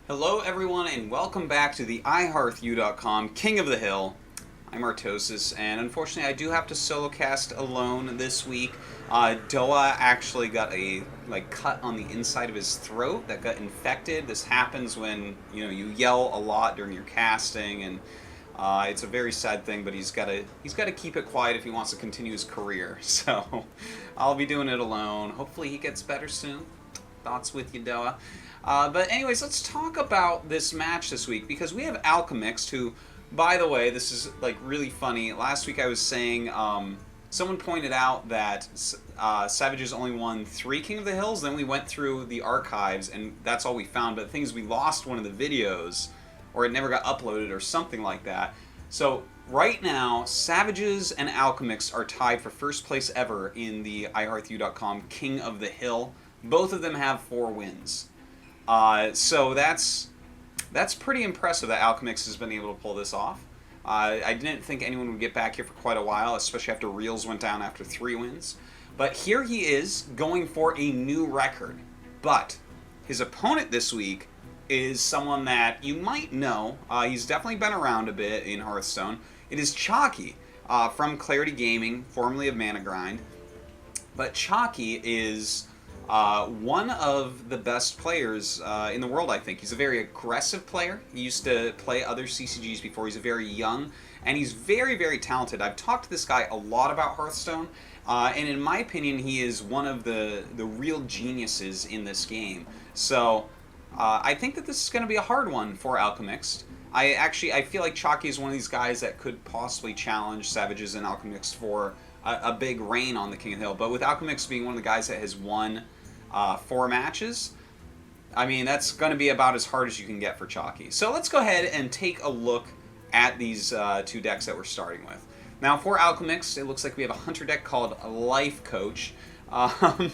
Hello everyone and welcome back to the iHearthU.com King of the Hill. I'm Artosis, and unfortunately I do have to solo cast alone this week. Doa actually got a cut on the inside of his throat that got infected. This happens when you yell a lot during your casting, and it's a very sad thing. But he's got to keep it quiet if he wants to continue his career. So I'll be doing it alone. Hopefully he gets better soon. Thoughts with you, Doa. But anyways, let's talk about this match this week, because we have Alchemixt, who, by the way, this is really funny. Last week I was saying, someone pointed out that Savages only won 3 King of the Hills. Then we went through the archives, and that's all we found. But the thing is, we lost one of the videos, or it never got uploaded, or something like that. So right now, Savages and Alchemixt are tied for first place ever in the iHearthU.com King of the Hill. Both of them have 4 wins. So that's pretty impressive that Alchemixt has been able to pull this off. I didn't think anyone would get back here for quite a while, especially after Reels went down after 3 wins. But here he is, going for a new record. But his opponent this week is someone that you might know. He's definitely been around a bit in Hearthstone. It is Chakki, from Clarity Gaming, formerly of Mana Grind. But Chakki is one of the best players in the world, I think. He's a very aggressive player. He used to play other CCGs before. He's very young, and he's very, very talented. I've talked to this guy a lot about Hearthstone, and in my opinion, he is one of the real geniuses in this game. So I think that this is going to be a hard one for Alchemixt. I feel like Chakki is one of these guys that could possibly challenge Savages and Alchemixt for a big reign on the King of the Hill. But with Alchemixt being one of the guys that has won 4 matches, I mean, that's going to be about as hard as you can get for Chakki. So let's go ahead and take a look at these 2 decks that we're starting with. Now for Alchemixt, it looks like we have a hunter deck called Life Coach. Kind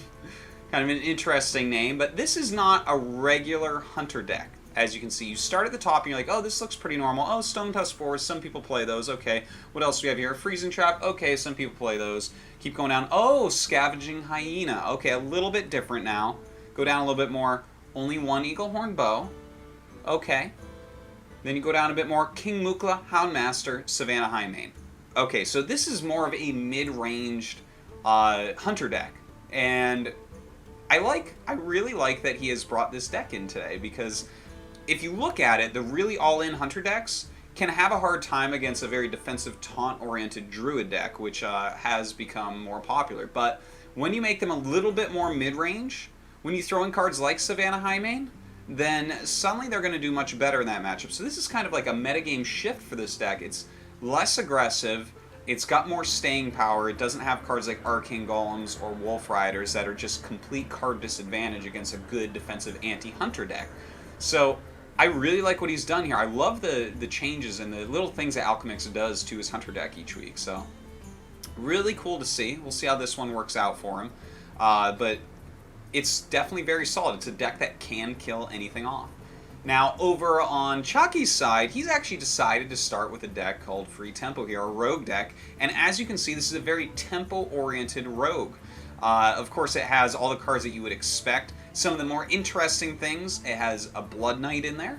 of an interesting name, but this is not a regular hunter deck. As you can see, you start at the top and you're like, oh, this looks pretty normal. Oh, Stone Tusk Spores, some people play those. Okay, what else do we have here? Freezing Trap. Okay, some people play those. Keep going down. Oh, Scavenging Hyena. Okay, a little bit different now. Go down a little bit more. Only 1 Eaglehorn Bow. Okay. Then you go down a bit more. King Mukla, Houndmaster, Savannah Highmane. Okay, so this is more of a mid-ranged hunter deck. And I really like that he has brought this deck in today, because if you look at it, the really all-in hunter decks can have a hard time against a very defensive taunt-oriented druid deck, which has become more popular. But when you make them a little bit more mid-range, when you throw in cards like Savannah Highmane, then suddenly they're going to do much better in that matchup. So this is kind of like a metagame shift for this deck. It's less aggressive, it's got more staying power, it doesn't have cards like Arcane Golems or Wolf Riders that are just complete card disadvantage against a good defensive anti-hunter deck. So I really like what he's done here. I love the changes and the little things that Alchemixt does to his hunter deck each week. So really cool to see. We'll see how this one works out for him. But it's definitely very solid. It's a deck that can kill anything off. Now, over on Chakki's side, he's actually decided to start with a deck called Free Tempo here, a rogue deck. And as you can see, this is a very tempo-oriented rogue. Of course, it has all the cards that you would expect. Some of the more interesting things, it has a Blood Knight in there.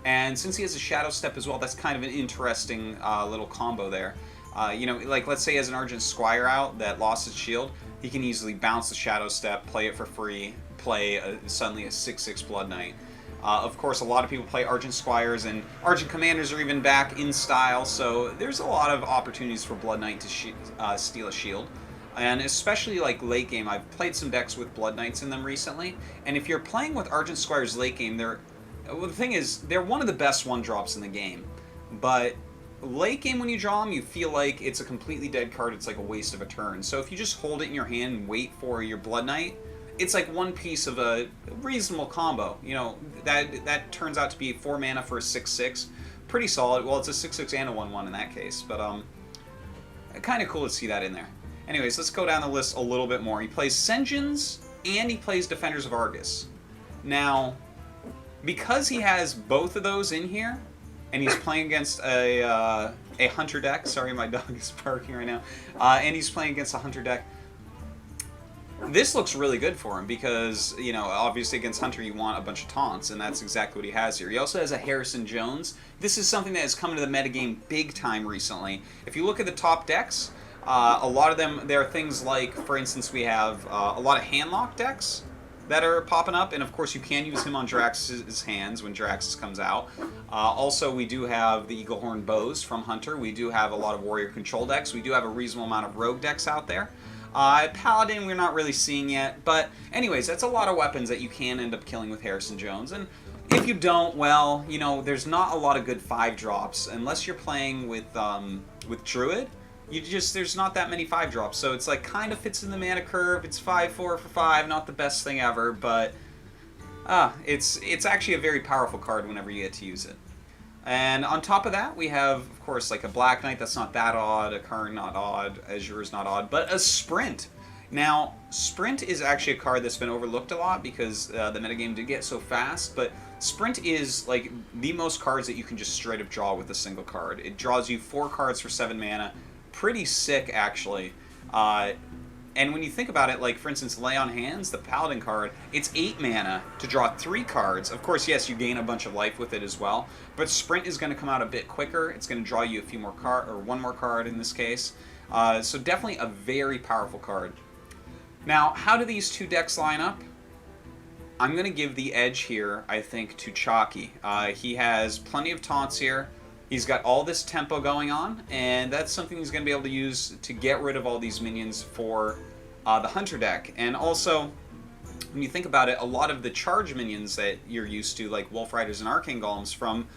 And since he has a Shadow Step as well, that's kind of an interesting little combo there. Like let's say he has an Argent Squire out that lost its shield, he can easily bounce the Shadow Step, play it for free, play suddenly a 6/6 Blood Knight. Of course, a lot of people play Argent Squires, and Argent Commanders are even back in style, so there's a lot of opportunities for Blood Knight to steal a shield. And especially like late game, I've played some decks with Blood Knights in them recently, and if you're playing with Argent Squires late game, the thing is, they're one of the best 1-drops in the game. But late game when you draw them, you feel like it's a completely dead card, it's like a waste of a turn. So if you just hold it in your hand and wait for your Blood Knight, it's like one piece of a reasonable combo. You know, that turns out to be 4 mana for a 6/6. Pretty solid. Well, it's a 6/6 and a 1/1 in that case, but kind of cool to see that in there. Anyways, let's go down the list a little bit more. He plays Sen'jins and he plays Defenders of Argus. Now, because he has both of those in here, and he's playing against a hunter deck. Sorry, my dog is barking right now. And he's playing against a hunter deck. this looks really good for him because, you know, obviously against Hunter you want a bunch of taunts, and that's exactly what he has here. He also has a Harrison Jones. This is something that has come into the metagame big time recently. If you look at the top decks, a lot of them, there are things like, for instance, we have a lot of handlock decks that are popping up, and of course you can use him on Drax's hands when Draxus comes out. Also, we do have the Eaglehorn Bows from Hunter. We do have a lot of warrior control decks. We do have a reasonable amount of rogue decks out there. Paladin we're not really seeing yet, but anyways, that's a lot of weapons that you can end up killing with Harrison Jones, and if you don't, well, you know, there's not a lot of good 5-drops, unless you're playing with Druid. There's not that many 5-drops, so it's like kind of fits in the mana curve. It's 5-4 for 5, not the best thing ever, but it's actually a very powerful card whenever you get to use it. And on top of that, we have, of course, like a Black Knight that's not that odd, a Karn not odd, Azure is not odd, but a Sprint. Now, Sprint is actually a card that's been overlooked a lot because the metagame did get so fast, but Sprint is like the most cards that you can just straight up draw with a single card. It draws you 4 cards for 7 mana. Pretty sick, actually. And when you think about it, like, for instance, Lay on Hands, the Paladin card, it's 8 mana to draw 3 cards. Of course, yes, you gain a bunch of life with it as well, but Sprint is going to come out a bit quicker. It's going to draw you a few more cards, or 1 more card in this case. So definitely a very powerful card. Now, how do these 2 decks line up? I'm going to give the edge here, I think, to Chakki. He has plenty of taunts here. He's got all this tempo going on, and that's something he's going to be able to use to get rid of all these minions for the Hunter deck. And also, when you think about it, a lot of the charge minions that you're used to, like Wolf Riders and Arcane Golems from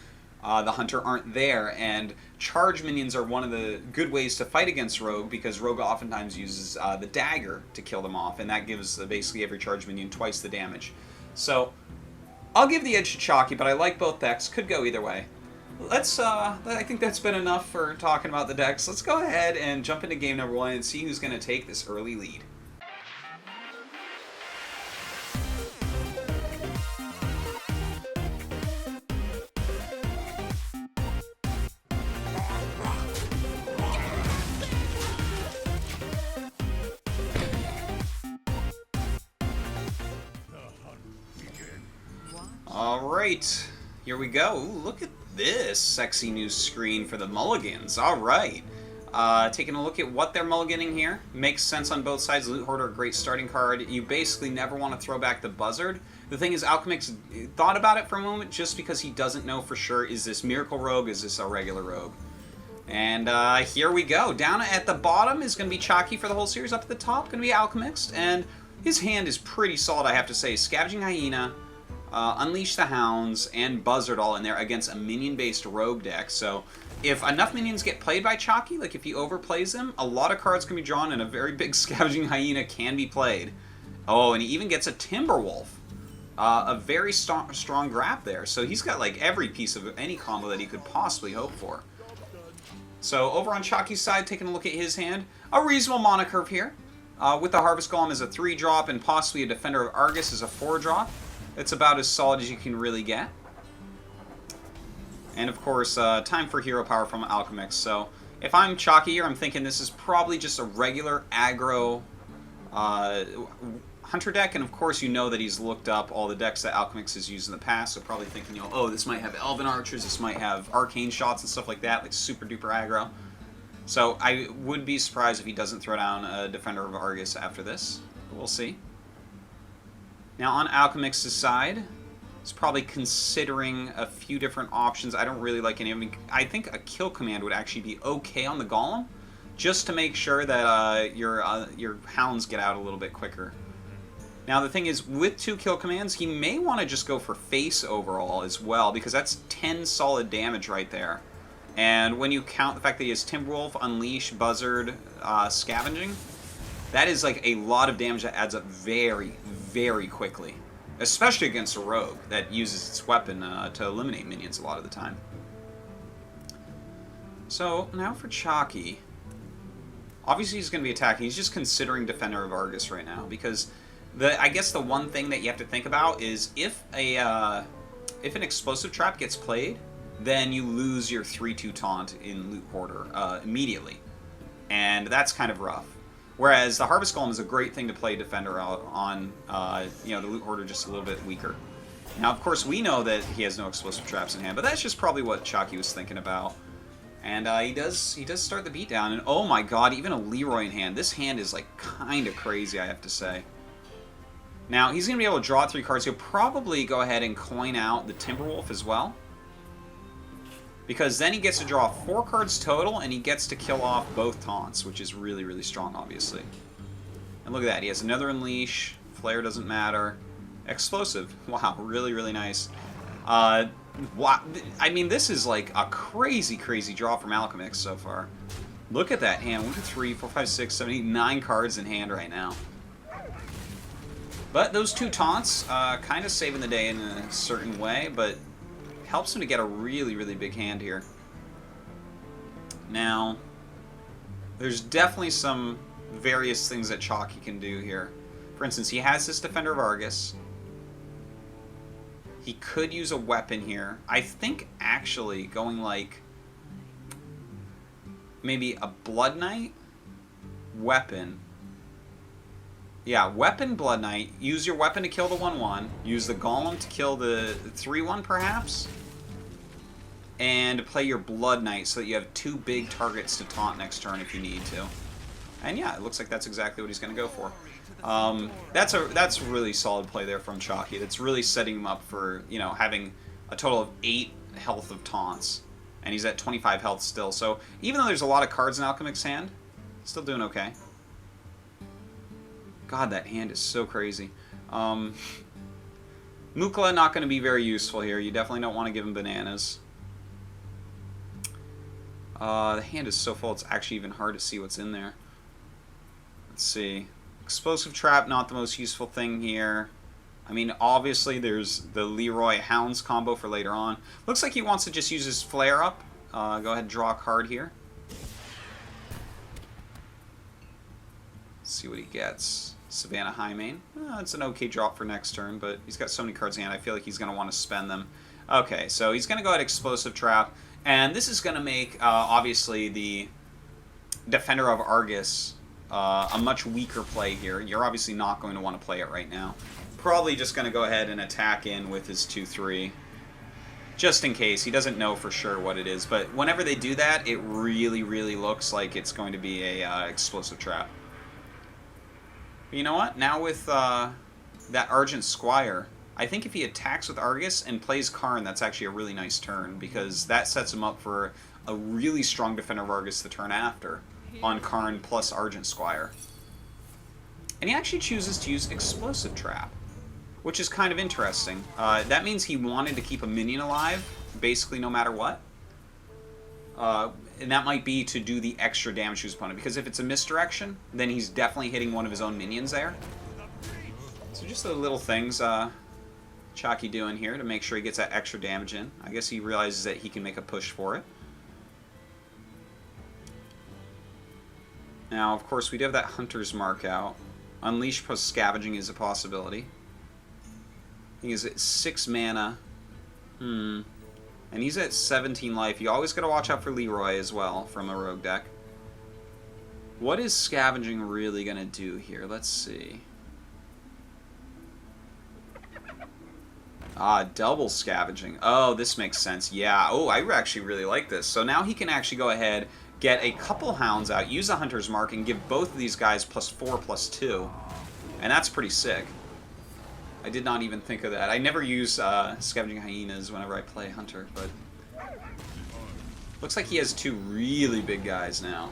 the Hunter, aren't there, and charge minions are one of the good ways to fight against Rogue, because Rogue oftentimes uses the dagger to kill them off, and that gives basically every charge minion twice the damage. So, I'll give the edge to Chakki, but I like both decks. Could go either way. I think that's been enough for talking about the decks. Let's go ahead and jump into game number 1 and see who's going to take this early lead. Alright, here we go. Ooh, look at this sexy new screen for the mulligans. Alright. Taking a look at what they're mulliganing here. Makes sense on both sides. Loot Hoarder, a great starting card. You basically never want to throw back the Buzzard. The thing is, Alchemixt thought about it for a moment just because he doesn't know for sure, is this Miracle Rogue, is this a regular Rogue? And here we go. Down at the bottom is going to be Chakki for the whole series. Up at the top, going to be Alchemixt. And his hand is pretty solid, I have to say. Scavenging Hyena, Unleash the Hounds, and Buzzard all in there against a minion-based rogue deck. So if enough minions get played by Chakki, like if he overplays them, a lot of cards can be drawn and a very big Scavenging Hyena can be played. Oh, and he even gets a Timberwolf. A very strong grab there. So he's got like every piece of any combo that he could possibly hope for. So over on Chakki's side, taking a look at his hand, a reasonable mana curve here. With the Harvest Golem as a 3-drop and possibly a Defender of Argus as a 4-drop. It's about as solid as you can really get. And of course, time for Hero Power from Alchemixt. So if I'm Chakki here, I'm thinking this is probably just a regular aggro Hunter deck. And of course, you know that he's looked up all the decks that Alchemixt has used in the past. So probably thinking, you know, oh, this might have Elven Archers, this might have Arcane Shots and stuff like that, like super duper aggro. So I would be surprised if he doesn't throw down a Defender of Argus after this. But we'll see. Now on Alchemix's side, he's probably considering a few different options. I don't really like any of them. I think a kill command would actually be okay on the Golem, just to make sure that your Hounds get out a little bit quicker. Now the thing is, with 2 kill commands, he may want to just go for face overall as well, because that's 10 solid damage right there. And when you count the fact that he has Timberwolf, Unleash, Buzzard, Scavenging, that is like a lot of damage that adds up very, very quickly. Especially against a rogue that uses its weapon to eliminate minions a lot of the time. So, now for Chakki. Obviously he's going to be attacking. He's just considering Defender of Argus right now, because I guess the one thing that you have to think about is if an explosive trap gets played, then you lose your 3-2 taunt in Loot Hoarder immediately. And that's kind of rough. Whereas the Harvest Golem is a great thing to play Defender out on, you know, the Loot Hoarder just a little bit weaker. Now, of course, we know that he has no explosive traps in hand, but that's just probably what Chakki was thinking about. And he does start the beatdown, and oh my god, even a Leroy in hand. This hand is, like, kind of crazy, I have to say. Now, he's going to be able to draw 3 cards. He'll probably go ahead and coin out the Timberwolf as well. Because then he gets to draw 4 cards total, and he gets to kill off both taunts, which is really, really strong, obviously. And look at that. He has another Unleash. Flare doesn't matter. Explosive. Wow, really, really nice. Wow. I mean, this is like a crazy, crazy draw from Alchemixt so far. Look at that hand. 1, 2, 3, 4, 5, 6, 7, 8, 9 cards in hand right now. But those 2 taunts, kind of saving the day in a certain way, but helps him to get a really, really big hand here. Now, there's definitely some various things that Chakki can do here. For instance, he has this Defender of Argus. He could use a weapon here. I think, actually, going like maybe a Blood Knight weapon. Yeah, weapon Blood Knight. Use your weapon to kill the 1/1. Use the Golem to kill the 3/1, perhaps. And play your Blood Knight so that you have 2 big targets to taunt next turn if you need to. And yeah, it looks like that's exactly what he's going to go for. That's a really solid play there from Chakki. That's really setting him up for, you know, having a total of 8 health of taunts. And he's at 25 health still. So even though there's a lot of cards in Alchemix's hand, still doing okay. God, that hand is so crazy. Mukla not going to be very useful here. You definitely don't want to give him bananas. The hand is so full, it's actually even hard to see what's in there. Let's see. Explosive Trap, not the most useful thing here. I mean, obviously, there's the Leroy Hounds combo for later on. Looks like he wants to just use his Flare Up. Go ahead and draw a card here. Let's see what he gets. Savannah Highmane. It's an okay drop for next turn, but he's got so many cards in hand, I feel like he's going to want to spend them. Okay, so he's going to go ahead and Explosive Trap. And this is going to make, obviously, the Defender of Argus a much weaker play here. You're obviously not going to want to play it right now. Probably just going to go ahead and attack in with his 2/3. Just in case. He doesn't know for sure what it is. But whenever they do that, it really, really looks like it's going to be a Explosive Trap. But you know what? Now with that Argent Squire, I think if he attacks with Argus and plays Karn, that's actually a really nice turn, because that sets him up for a really strong Defender of Argus the turn after, on Karn plus Argent Squire. And he actually chooses to use Explosive Trap, which is kind of interesting. That means he wanted to keep a minion alive, basically no matter what. And that might be to do the extra damage to his opponent, because if it's a misdirection, then he's definitely hitting one of his own minions there. So just the little things Chakki doing here to make sure he gets that extra damage in. I guess he realizes that he can make a push for it. Now, of course, we do have that Hunter's Mark out. Unleash plus Scavenging is a possibility. He is at 6 mana. And he's at 17 life. You always got to watch out for Leroy as well from a rogue deck. What is Scavenging really going to do here? Let's see. Double Scavenging. Oh, this makes sense. Yeah. Oh, I actually really like this. So now he can actually go ahead, get a couple Hounds out, use a Hunter's Mark, and give both of these guys +4/+2. And that's pretty sick. I did not even think of that. I never use Scavenging Hyenas whenever I play Hunter, but looks like he has 2 really big guys now.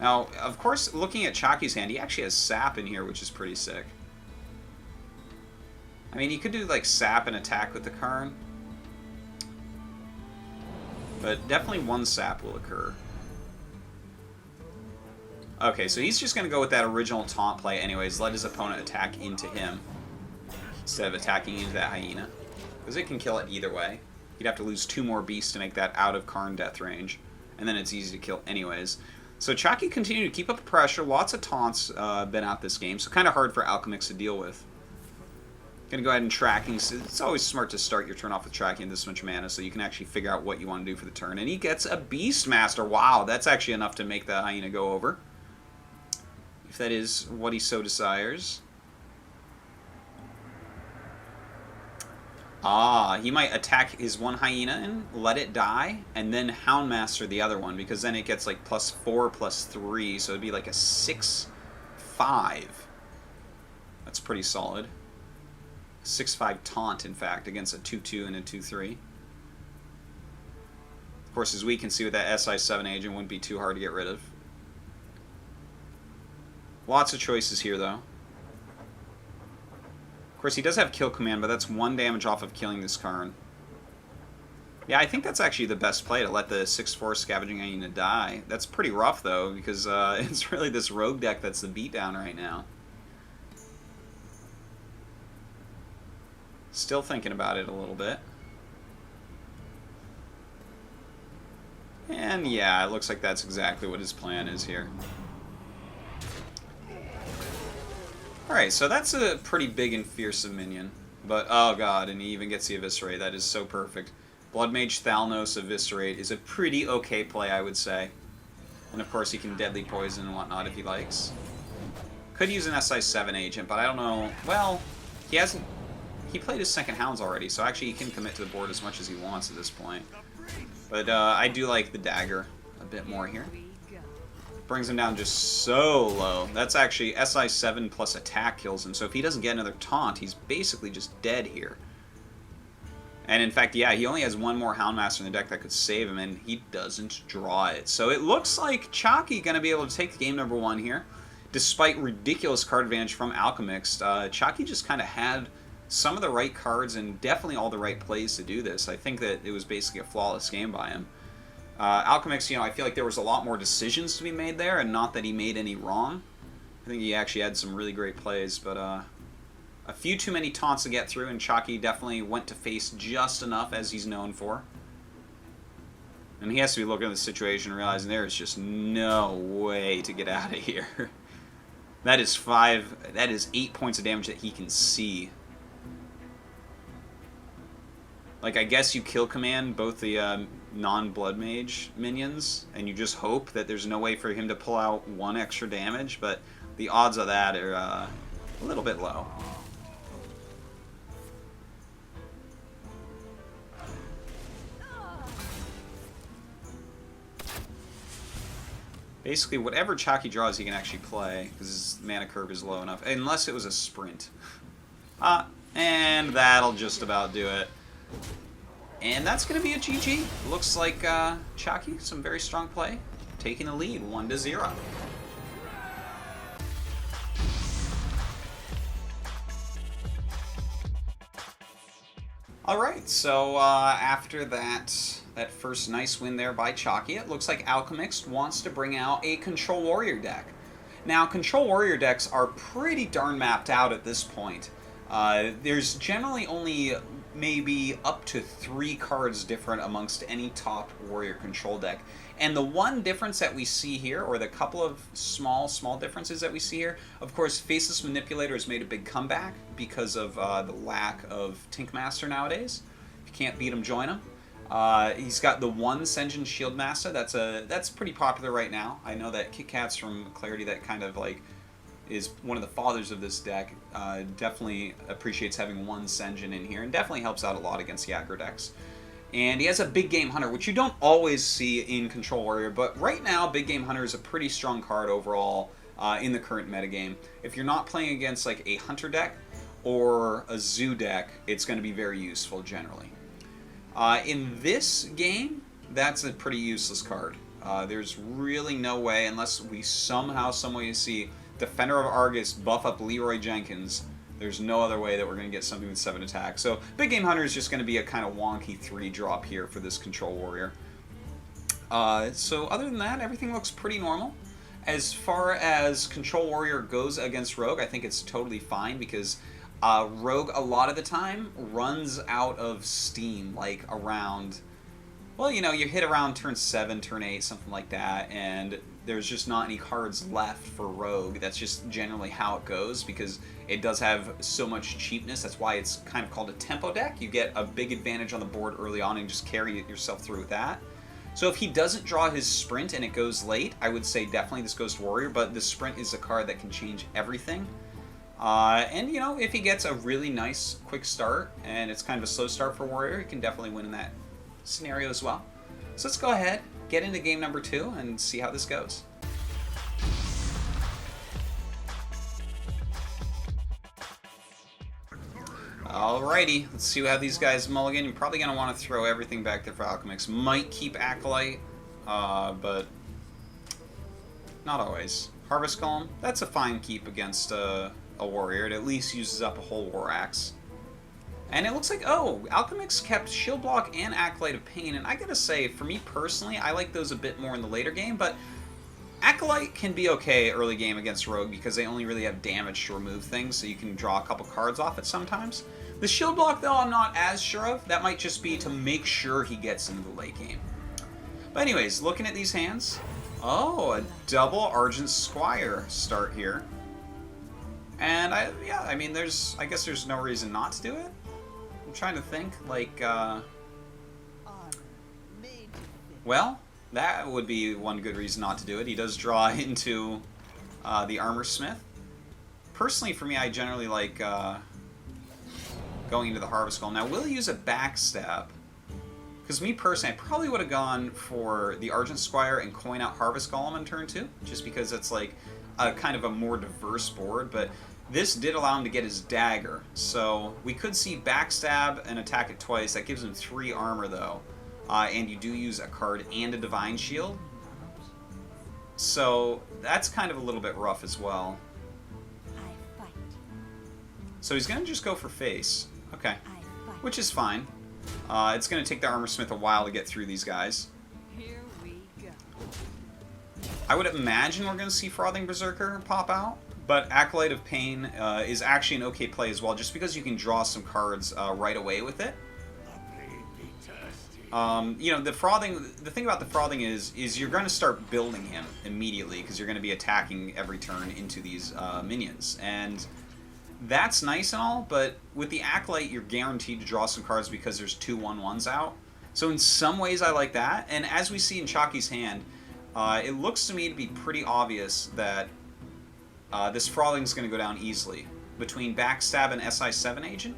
Now, of course, looking at Chakki's hand, he actually has Sap in here, which is pretty sick. I mean, you could do, like, Sap and attack with the Karn. But definitely 1 Sap will occur. Okay, so he's just going to go with that original taunt play anyways. Let his opponent attack into him instead of attacking into that Hyena. Because it can kill it either way. He'd have to lose 2 more beasts to make that out of Karn death range. And then it's easy to kill anyways. So Chakki continued to keep up the pressure. Lots of taunts been out this game, so kind of hard for Alchemixt to deal with. Gonna go ahead and tracking. So it's always smart to start your turn off with tracking this much mana so you can actually figure out what you want to do for the turn. And he gets a Beastmaster. Wow, that's actually enough to make the Hyena go over. If that is what he so desires. Ah, he might attack his one Hyena and let it die, and then Houndmaster the other one, because then it gets like +4/+3, so it'd be like a 6/5. That's pretty solid. 6/5 taunt, in fact, against a 2/2 and a 2/3. Of course, as we can see with that SI7 agent, wouldn't be too hard to get rid of. Lots of choices here, though. Of course, he does have Kill Command, but that's 1 damage off of killing this Karn. Yeah, I think that's actually the best play, to let the 6/4 Scavenging Hyena die. That's pretty rough, though, because it's really this rogue deck that's the beatdown right now. Still thinking about it a little bit. And yeah, it looks like that's exactly what his plan is here. Alright, so that's a pretty big and fearsome minion. But, oh god, and he even gets the Eviscerate. That is so perfect. Blood Mage Thalnos Eviscerate is a pretty okay play, I would say. And of course he can Deadly Poison and whatnot if he likes. Could use an SI7 agent, but I don't know. Well, he hasn't... He played his second Hounds already, so actually he can commit to the board as much as he wants at this point. But I do like the Dagger a bit more here. Brings him down just so low. That's actually SI7 plus attack kills him, so if he doesn't get another taunt, he's basically just dead here. And in fact, yeah, he only has one more Houndmaster in the deck that could save him, and he doesn't draw it. So it looks like Chakki going to be able to take game number 1 here. Despite ridiculous card advantage from Alchemixt, Chakki just kind of had some of the right cards and definitely all the right plays to do this. I think that it was basically a flawless game by him. Alchemixt, you know, I feel like there was a lot more decisions to be made there, and not that he made any wrong. I think he actually had some really great plays, but a few too many taunts to get through, and Chakki definitely went to face just enough, as he's known for. And he has to be looking at the situation and realizing there is just no way to get out of here. That is 8 points of damage that he can see. Like, I guess you kill command both the non-Blood Mage minions, and you just hope that there's no way for him to pull out 1 extra damage, but the odds of that are a little bit low. Basically, whatever Chakki draws, he can actually play, because his mana curve is low enough, unless it was a sprint. And that'll just about do it. And that's going to be a GG. Looks like Chakki, some very strong play, taking the lead, 1-0. Alright, so after that first nice win there by Chakki, it looks like Alchemixt wants to bring out a Control Warrior deck. Now, Control Warrior decks are pretty darn mapped out at this point. There's generally only maybe up to 3 cards different amongst any top Warrior Control deck. And the one difference that we see here, or the couple of small differences that we see here, of course, Faceless Manipulator has made a big comeback because of the lack of Tinkmaster nowadays. If you can't beat him, join him. He's got the one Senjin Shieldmaster. That's pretty popular right now. I know that KitKats from Clarity, that kind of like is one of the fathers of this deck, definitely appreciates having one Senjin in here, and definitely helps out a lot against the aggro decks. And he has a Big Game Hunter, which you don't always see in Control Warrior, but right now Big Game Hunter is a pretty strong card overall in the current metagame. If you're not playing against like a Hunter deck or a Zoo deck, it's going to be very useful generally. In this game, that's a pretty useless card. There's really no way, unless we somehow, some way see Defender of Argus buff up Leroy Jenkins, there's no other way that we're going to get something with 7 attack. So Big Game Hunter is just going to be a kind of wonky 3-drop here for this Control Warrior. So other than that, everything looks pretty normal. As far as Control Warrior goes against Rogue, I think it's totally fine, because Rogue a lot of the time runs out of steam, like around Well, you know, you hit around turn 7, turn 8, something like that, and there's just not any cards left for Rogue. That's just generally how it goes, because it does have so much cheapness. That's why it's kind of called a tempo deck. You get a big advantage on the board early on and just carry yourself through with that. So if he doesn't draw his sprint and it goes late, I would say definitely this goes to Warrior, but the sprint is a card that can change everything. And, you know, if he gets a really nice quick start, and it's kind of a slow start for Warrior, he can definitely win in that scenario as well. So let's go ahead, get into game number 2, and see how this goes. Alrighty, let's see how these guys mulligan. You're probably going to want to throw everything back there for Alchemixt. Might keep Acolyte, but not always. Harvest Golem, that's a fine keep against a Warrior. It at least uses up a whole War Axe. And it looks like, oh, Alchemixt kept Shield Block and Acolyte of Pain, and I gotta say, for me personally, I like those a bit more in the later game, but Acolyte can be okay early game against Rogue because they only really have damage to remove things, so you can draw a couple cards off it sometimes. The Shield Block, though, I'm not as sure of. That might just be to make sure he gets into the late game. But anyways, looking at these hands, oh, a double Argent Squire start here. And I guess there's no reason not to do it. I'm trying to think, like, well, that would be one good reason not to do it. He does draw into the Armor Smith. Personally, for me, I generally like going into the Harvest Golem. Now, will he use a Backstab? Because me personally, I probably would have gone for the Argent Squire and coin out Harvest Golem in turn 2, just because it's like a kind of a more diverse board, but this did allow him to get his dagger, so we could see Backstab and attack it twice. That gives him 3 armor, though, and you do use a card and a Divine Shield, so that's kind of a little bit rough as well. So he's going to just go for face. Okay, which is fine. It's going to take the Armor Smith a while to get through these guys. I would imagine we're going to see Frothing Berserker pop out, but Acolyte of Pain is actually an okay play as well, just because you can draw some cards right away with it. You know, the thing about the Frothing is you're going to start building him immediately, because you're going to be attacking every turn into these minions, and that's nice and all, but with the Acolyte, you're guaranteed to draw some cards because there's 2 1/1s out. So in some ways, I like that, and as we see in Chakki's hand, it looks to me to be pretty obvious that this Frothing is going to go down easily between Backstab and SI7 Agent.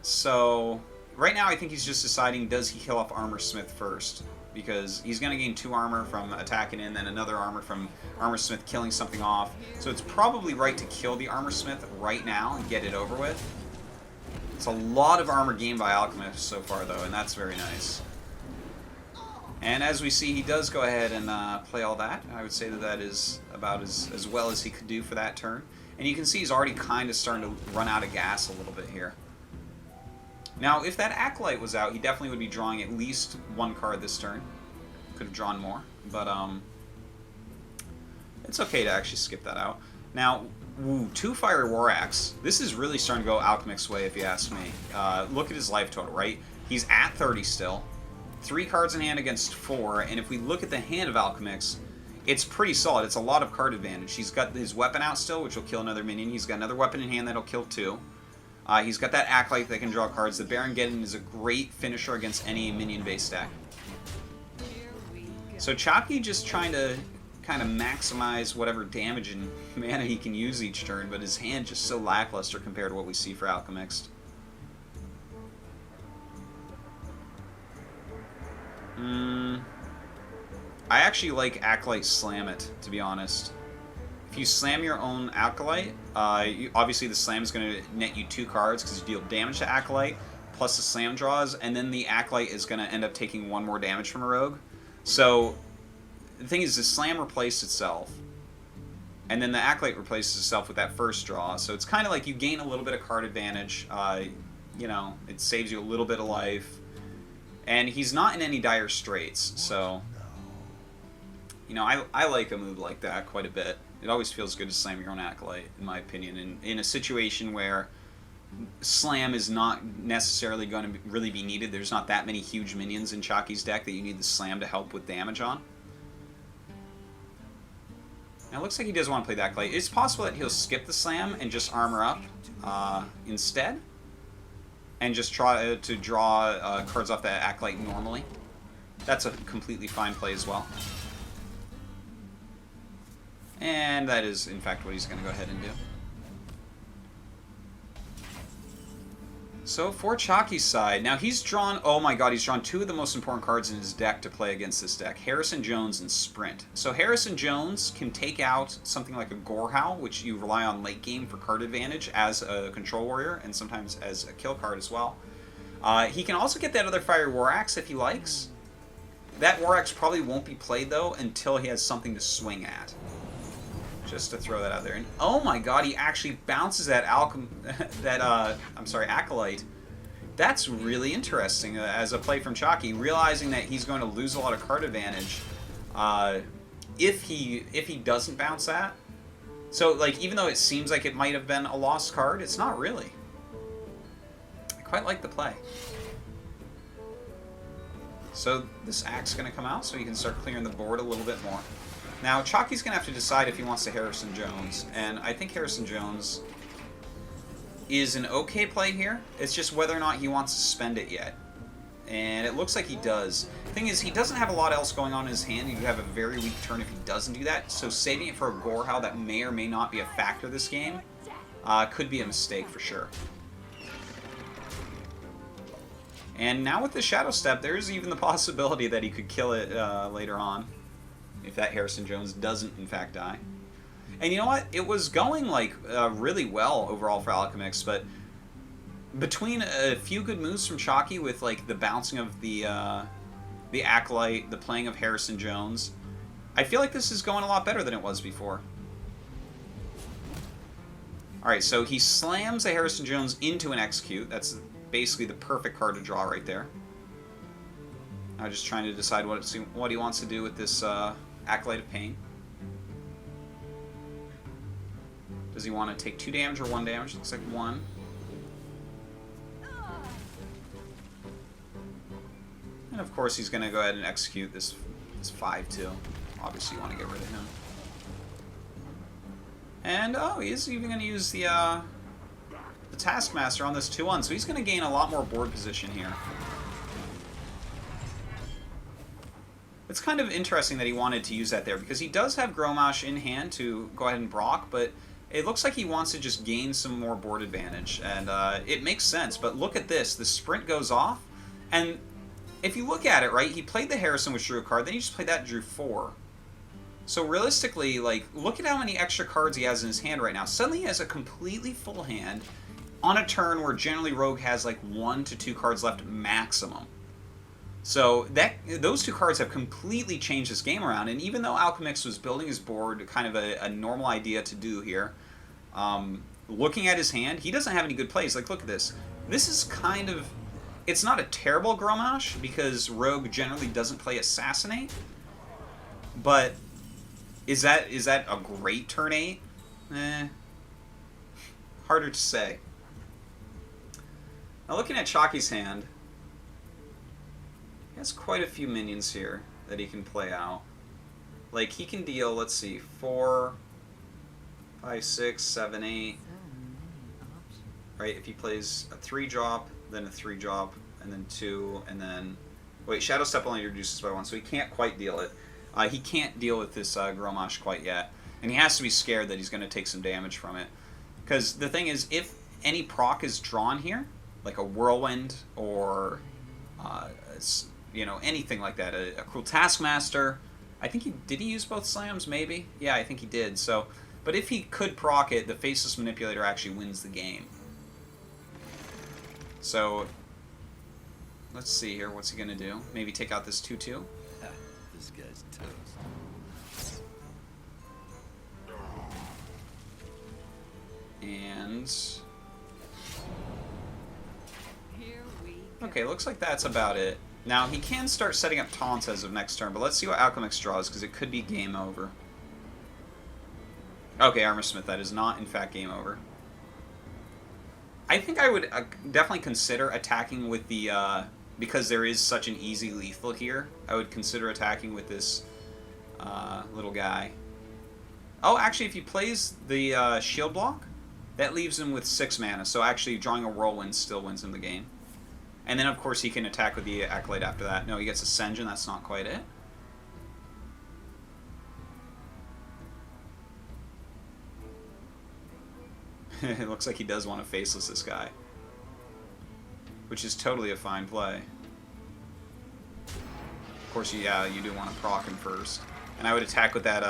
So right now I think he's just deciding, does he kill off Armor Smith first? Because he's going to gain 2 armor from attacking in, then another armor from Armor Smith killing something off. So it's probably right to kill the Armor Smith right now and get it over with. It's a lot of armor gained by Alchemist so far, though, and that's very nice. And as we see, he does go ahead and play all that. I would say that that is about as well as he could do for that turn. And you can see he's already kind of starting to run out of gas a little bit here. Now, if that Acolyte was out, he definitely would be drawing at least 1 card this turn. Could have drawn more, but it's okay to actually skip that out. Now, 2 Fiery War Axe. This is really starting to go Alchemist's way, if you ask me. Look at his life total, right? He's at 30 still. 3 cards in hand against 4, and if we look at the hand of Alchemist, it's pretty solid. It's a lot of card advantage. He's got his weapon out still, which will kill another minion. He's got another weapon in hand that'll kill 2. He's got that Acolyte that can draw cards. The Baron Geddon is a great finisher against any minion-based deck. So Chakki just trying to kind of maximize whatever damage and mana he can use each turn, but his hand just so lackluster compared to what we see for Alchemist. I actually like Acolyte Slam It, to be honest. If you slam your own Acolyte, obviously the slam is going to net you 2 cards because you deal damage to Acolyte, plus the slam draws, and then the Acolyte is going to end up taking 1 more damage from a rogue. So the thing is, the slam replaced itself, and then the Acolyte replaces itself with that first draw. So it's kind of like you gain a little bit of card advantage. You know, it saves you a little bit of life, and he's not in any dire straits. So, you know, I like a move like that quite a bit. It always feels good to slam your own Acolyte, in my opinion, in a situation where Slam is not necessarily going to really be needed. There's not that many huge minions in Chakki's deck that you need the Slam to help with damage on. Now, it looks like he does want to play the Acolyte. It's possible that he'll skip the Slam and just armor up instead. And just try to draw cards off the Acolyte normally. That's a completely fine play as well. And that is, in fact, what he's going to go ahead and do. So, for Chakki's side, now he's drawn, oh my god, he's drawn two of the most important cards in his deck to play against this deck. Harrison Jones and Sprint. So Harrison Jones can take out something like a Gorehowl, which you rely on late game for card advantage as a control warrior, and sometimes as a kill card as well. He can also get that other Fiery War Axe if he likes. That War Axe probably won't be played, though, until he has something to swing at. Just to throw that out there. And oh my god, he actually bounces that Acolyte. That's really interesting as a play from Chakki, realizing that he's going to lose a lot of card advantage if he doesn't bounce that. So, like, even though it seems like it might have been a lost card, it's not really. I quite like the play. So this Axe is going to come out, so he can start clearing the board a little bit more. Now, Chakki's going to have to decide if he wants to Harrison Jones, and I think Harrison Jones is an okay play here. It's just whether or not he wants to spend it yet. And it looks like he does. The thing is, he doesn't have a lot else going on in his hand. He could have a very weak turn if he doesn't do that, so saving it for a Gorehowl that may or may not be a factor this game could be a mistake for sure. And now with the Shadow Step, there's even the possibility that he could kill it later on. If that Harrison Jones doesn't, in fact, die. And you know what? It was going, like, really well overall for Alchemixt, but between a few good moves from Chakki with, like, the bouncing of the Acolyte, the playing of Harrison Jones, I feel like this is going a lot better than it was before. Alright, so he slams a Harrison Jones into an Execute. That's basically the perfect card to draw right there. I'm just trying to decide what he wants to do with this Acolyte of Pain. Does he want to take 2 damage or 1 damage? Looks like 1. And of course he's going to go ahead and execute this 5-2. Obviously you want to get rid of him. And, oh, he is even going to use the Taskmaster on this 2-1, so he's going to gain a lot more board position here. It's kind of interesting that he wanted to use that there, because he does have Grommash in hand to go ahead and Brock, but it looks like he wants to just gain some more board advantage, and it makes sense. But look at this. The Sprint goes off, and if you look at it, right, he played the Harrison, which drew a card, then he just played that and drew 4. So realistically, like, look at how many extra cards he has in his hand right now. Suddenly he has a completely full hand on a turn where generally Rogue has like 1 to 2 cards left maximum. So those 2 cards have completely changed this game around, and even though Alchemixt was building his board, kind of a normal idea to do here, looking at his hand, he doesn't have any good plays. Like, look at this. This is kind of... It's not a terrible Grommash, because Rogue generally doesn't play Assassinate, but is that a great turn 8? Harder to say. Now, looking at Chakki's hand, he has quite a few minions here that he can play out. Like, he can deal, let's see, 4, 5, 6, 7, 8. Right, if he plays a 3-drop, then a 3-drop, and then 2, and then... Wait, Shadow Step only reduces by 1, so he can't quite deal it. He can't deal with this Grommash quite yet. And he has to be scared that he's going to take some damage from it. Because the thing is, if any proc is drawn here, like a Whirlwind or... you know, anything like that. A Cruel Taskmaster. I think did he use both slams? Maybe. Yeah, I think he did. So, but if he could proc it, the Faceless Manipulator actually wins the game. So, let's see here. What's he gonna do? Maybe take out this 2/2. This guy's toast. And okay, looks like that's about it. Now, he can start setting up taunts as of next turn, but let's see what Alchemist draws, because it could be game over. Okay, Armorsmith, that is not, in fact, game over. I think I would definitely consider attacking with the, because there is such an easy lethal here, I would consider attacking with this little guy. Oh, actually, if he plays the shield block, that leaves him with 6 mana, so actually drawing a Whirlwind still wins him the game. And then, of course, he can attack with the Acolyte after that. No, he gets Ascension, that's not quite it. It looks like he does want to Faceless this guy. Which is totally a fine play. Of course, yeah, you do want to proc him first. And I would attack with that,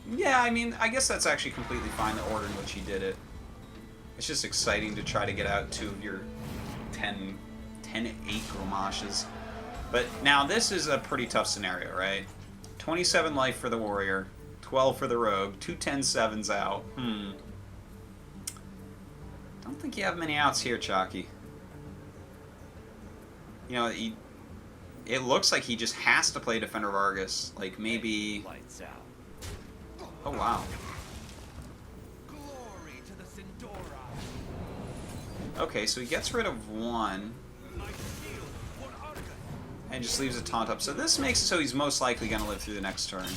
yeah, I mean, I guess that's actually completely fine, the order in which he did it. It's just exciting to try to get out 2 of your 10-8 Grommashes. But now, this is a pretty tough scenario, right? 27 life for the Warrior. 12 for the Rogue, 2 10-7s out. Don't think you have many outs here, Chakki. You know, it looks like he just has to play Defender of Argus. Like, maybe... Lights out. Oh, wow. Glory to the Sindora. Okay, so he gets rid of 1. And just leaves a taunt up. So this makes it so he's most likely going to live through the next turn.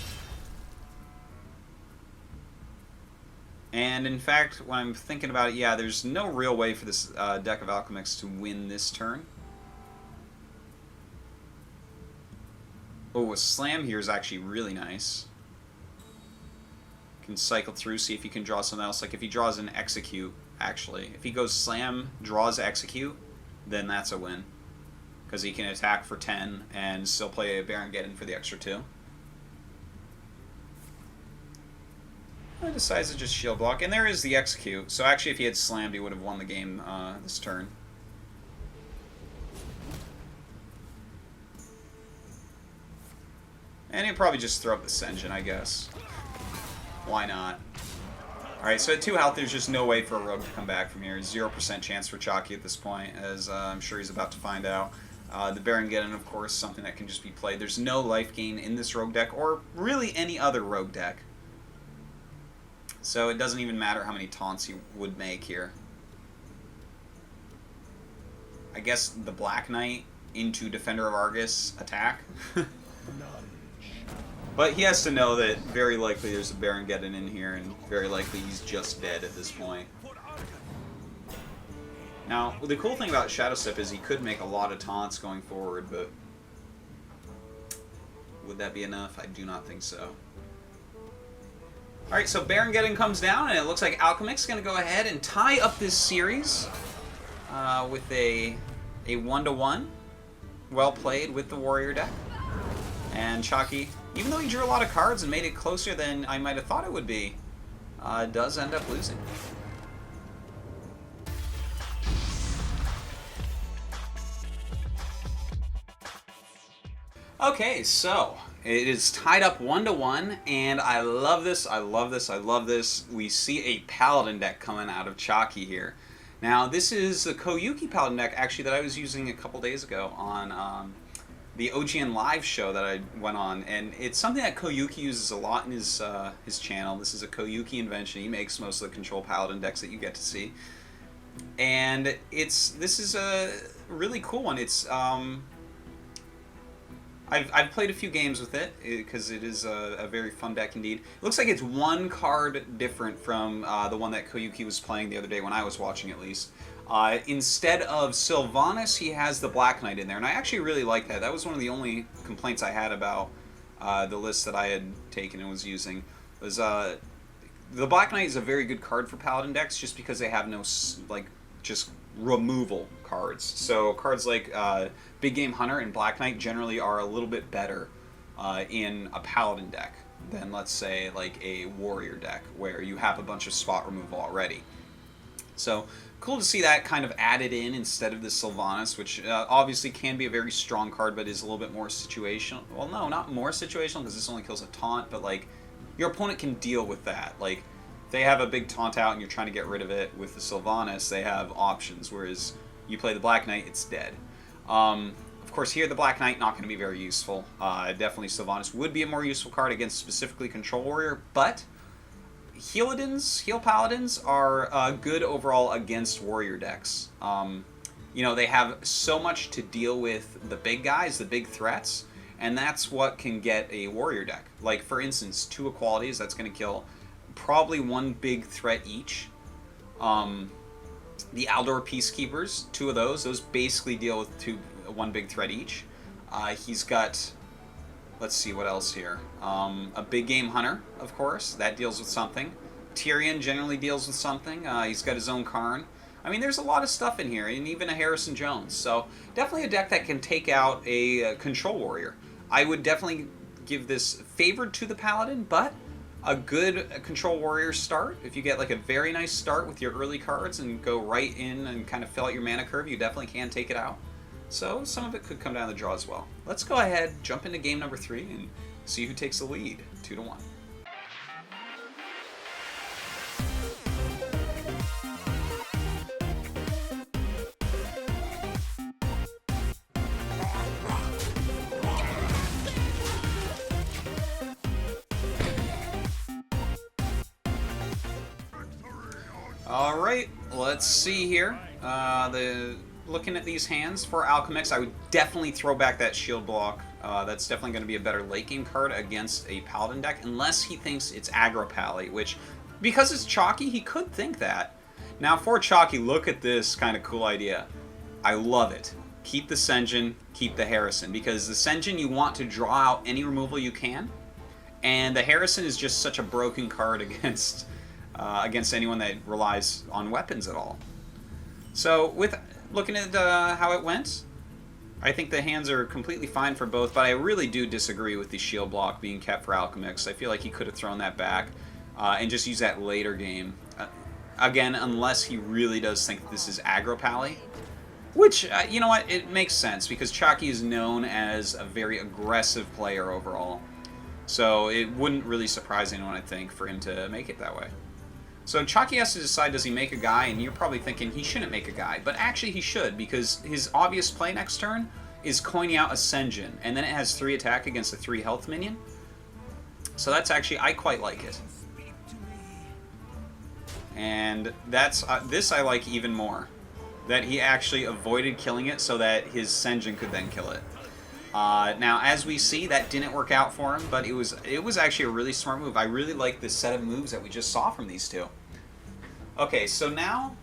And in fact, when I'm thinking about it, yeah, there's no real way for this deck of Alchemixt to win this turn. Oh, a Slam here is actually really nice. Can cycle through, see if he can draw something else. Like if he draws an Execute, actually. If he goes Slam, draws Execute, then that's a win. Because he can attack for 10 and still play a Baron-Geddon for the extra 2. He decides to just shield block, and there is the Execute. So actually, if he had slammed, he would have won the game this turn. And he'll probably just throw up the Ascension, I guess. Why not? Alright, so at 2 health, there's just no way for a Rogue to come back from here. 0% chance for Chakki at this point, as I'm sure he's about to find out. The Baron-Geddon, of course, something that can just be played. There's no life gain in this Rogue deck, or really any other Rogue deck. So it doesn't even matter how many taunts he would make here. I guess the Black Knight into Defender of Argus attack. But he has to know that very likely there's a Baron-Geddon in here, and very likely he's just dead at this point. Now, the cool thing about Shadow Step is he could make a lot of taunts going forward, but would that be enough? I do not think so. Alright, so Baron-Geddon comes down, and it looks like Alchemixt is going to go ahead and tie up this series with a 1-1. Well played with the Warrior deck. And Chakki, even though he drew a lot of cards and made it closer than I might have thought it would be, does end up losing. Okay, so it is tied up 1-1, and I love this, I love this, I love this. We see a Paladin deck coming out of Chakki here. Now, this is the Koyuki Paladin deck, actually, that I was using a couple days ago on the OGN Live show that I went on, and it's something that Koyuki uses a lot in his channel. This is a Koyuki invention. He makes most of the Control Paladin decks that you get to see. And this is a really cool one. It's I've played a few games with it because it is a very fun deck indeed. It looks like it's 1 card different from the one that Koyuki was playing the other day when I was watching, at least. Instead of Sylvanas, he has the Black Knight in there, and I actually really like that. That was one of the only complaints I had about the list that I had taken and was using. Was the Black Knight is a very good card for Paladin decks just because they have no just removal cards. So cards like Big Game Hunter and Black Knight generally are a little bit better in a Paladin deck than, let's say, like a Warrior deck where you have a bunch of spot removal already. So cool to see that kind of added in instead of the Sylvanas, which obviously can be a very strong card, but is a little bit more situational. Well, no, not more situational, because this only kills a taunt, but like your opponent can deal with that. Like if they have a big taunt out and you're trying to get rid of it with the Sylvanas, they have options, whereas you play the Black Knight, it's dead. Of course, here the Black Knight not going to be very useful. Definitely Sylvanas would be a more useful card against specifically Control Warrior, but Heal Paladins are good overall against warrior decks. You know, they have so much to deal with the big guys, the big threats, and that's what can get a warrior deck. Like, for instance, 2 equalities, that's going to kill probably 1 big threat each. The Aldor Peacekeepers, 2 of those basically deal with 1 big threat each. He's got, let's see what else here. A Big Game Hunter, of course, that deals with something. Tyrion generally deals with something. He's got his own Karn. I mean, there's a lot of stuff in here, and even a Harrison Jones. So definitely a deck that can take out a control warrior. I would definitely give this favored to the Paladin, but a good control warrior start. If you get like a very nice start with your early cards and go right in and kind of fill out your mana curve, you definitely can take it out. So some of it could come down the draw as well. Let's go ahead, jump into game number 3, and see who takes the lead, 2-1. All right, let's see here. Looking at these hands for Alchemixt, I would definitely throw back that shield block. That's definitely going to be a better late game card against a Paladin deck, unless he thinks it's aggro pally, which, because it's Chakki, he could think that. Now for Chakki, look at this kind of cool idea. I love it. Keep the Sen'jin, keep the Harrison, because the Sen'jin you want to draw out any removal you can, and the Harrison is just such a broken card against anyone that relies on weapons at all. So with looking at how it went, I think the hands are completely fine for both, but I really do disagree with the shield block being kept for Alchemist. I feel like he could have thrown that back and just used that later game. Again, unless he really does think this is aggro pally. Which, you know what, it makes sense, because Chakki is known as a very aggressive player overall. So it wouldn't really surprise anyone, I think, for him to make it that way. So Chakki has to decide, does he make a guy? And you're probably thinking he shouldn't make a guy. But actually he should, because his obvious play next turn is coining out a Sen'jin. And then it has 3 attack against a 3 health minion. So that's actually, I quite like it. And that's this I like even more. That he actually avoided killing it so that his Sen'jin could then kill it. Now, as we see, that didn't work out for him, but it was actually a really smart move. I really like the set of moves that we just saw from these two. Okay, so now,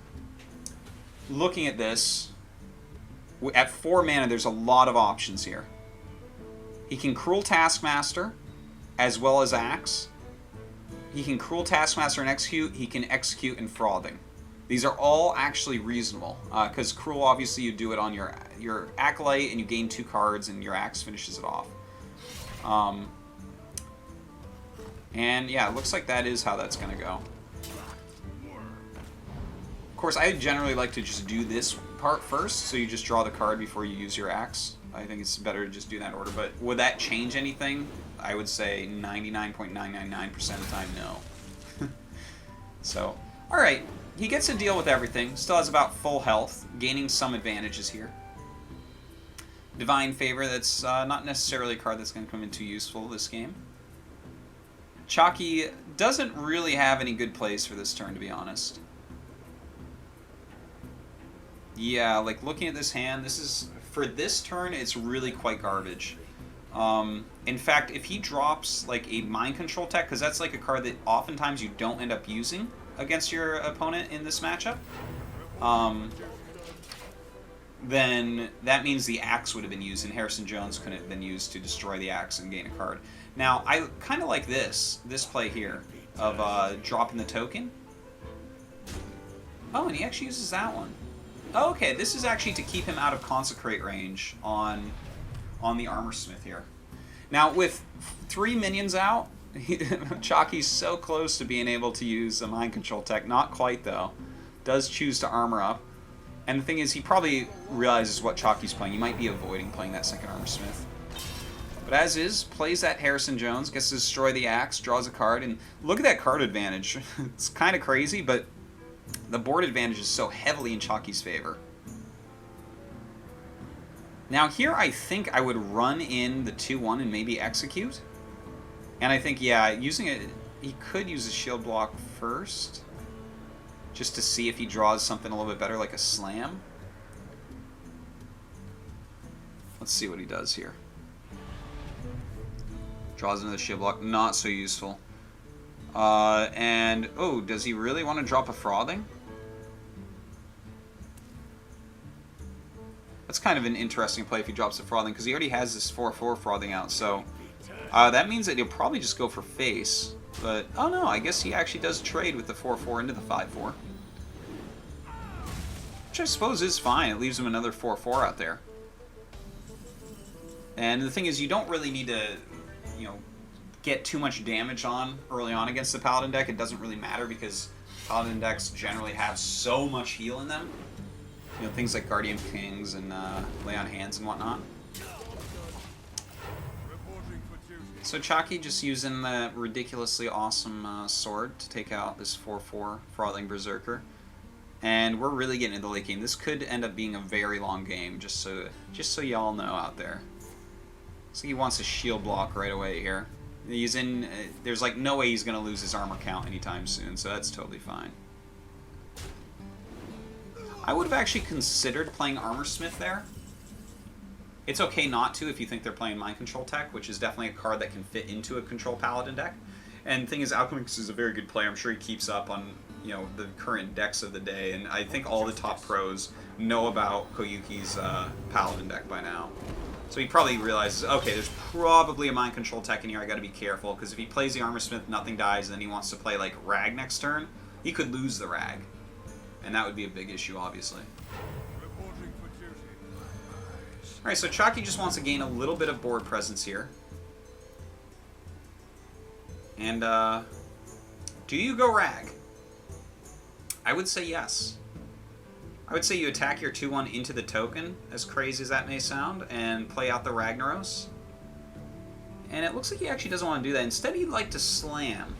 looking at this, at 4 mana, there's a lot of options here. He can Cruel Taskmaster, as well as Axe. He can Cruel Taskmaster and Execute. He can Execute Enthralling. These are all actually reasonable, because Cruel, obviously, you do it on your Acolyte, and you gain 2 cards, and your Axe finishes it off. And yeah, it looks like that is how that's going to go. Of course, I generally like to just do this part first, so you just draw the card before you use your Axe. I think it's better to just do that order, but would that change anything? I would say 99.999% of the time, no. So, alright. He gets to deal with everything, still has about full health, gaining some advantages here. Divine Favor, that's not necessarily a card that's going to come in too useful this game. Chakki doesn't really have any good plays for this turn, to be honest. Yeah, like looking at this hand, this is, for this turn, it's really quite garbage. In fact, if he drops like a Mind Control tech, because that's like a card that oftentimes you don't end up using against your opponent in this matchup, then that means the Axe would have been used, and Harrison Jones couldn't have been used to destroy the Axe and gain a card. Now, I kind of like this play here, of dropping the token. Oh, and he actually uses that one. Oh, okay, this is actually to keep him out of Consecrate range on the Armor Smith here. Now, with 3 minions out, Chakki's so close to being able to use a Mind Control tech. Not quite, though. Does choose to armor up. And the thing is, he probably realizes what Chakki's playing. He might be avoiding playing that second Armor Smith. But as is, plays that Harrison Jones, gets to destroy the Axe, draws a card, and look at that card advantage. It's kind of crazy, but the board advantage is so heavily in Chakki's favor. Now here I think I would run in the 2-1 and maybe Execute. And I think, yeah, using it, he could use a shield block first, just to see if he draws something a little bit better, like a slam. Let's see what he does here. Draws another shield block, not so useful. And, oh, does he really want to drop a frothing? That's kind of an interesting play if he drops a frothing, because he already has this 4/4 frothing out, so that means that he'll probably just go for face. But, oh no, I guess he actually does trade with the 4/4 into the 5/4. Which I suppose is fine. It leaves him another 4/4 out there. And the thing is, you don't really need to, you know, get too much damage on early on against the Paladin deck. It doesn't really matter because Paladin decks generally have so much heal in them. You know, things like Guardian Kings and Lay on Hands and whatnot. So Chakki just using the ridiculously awesome sword to take out this 4/4 Frothing Berserker. And we're really getting into the late game. This could end up being a very long game, just so y'all know out there. So he wants a shield block right away here. He's in. There's like no way he's going to lose his armor count anytime soon, so that's totally fine. I would have actually considered playing Armorsmith there. It's okay not to if you think they're playing Mind Control Tech, which is definitely a card that can fit into a Control Paladin deck. And the thing is, Alchemixt is a very good player. I'm sure he keeps up on, you know, the current decks of the day, and I think all the top pros know about Koyuki's Paladin deck by now. So he probably realizes, okay, there's probably a Mind Control Tech in here, I gotta be careful, because if he plays the Armorsmith, nothing dies, and then he wants to play, like, Rag next turn, he could lose the Rag. And that would be a big issue, obviously. Alright, so Chakki just wants to gain a little bit of board presence here. And, do you go Rag? I would say yes. I would say you attack your 2/1 into the token, as crazy as that may sound, and play out the Ragnaros. And it looks like he actually doesn't want to do that. Instead, he'd like to slam.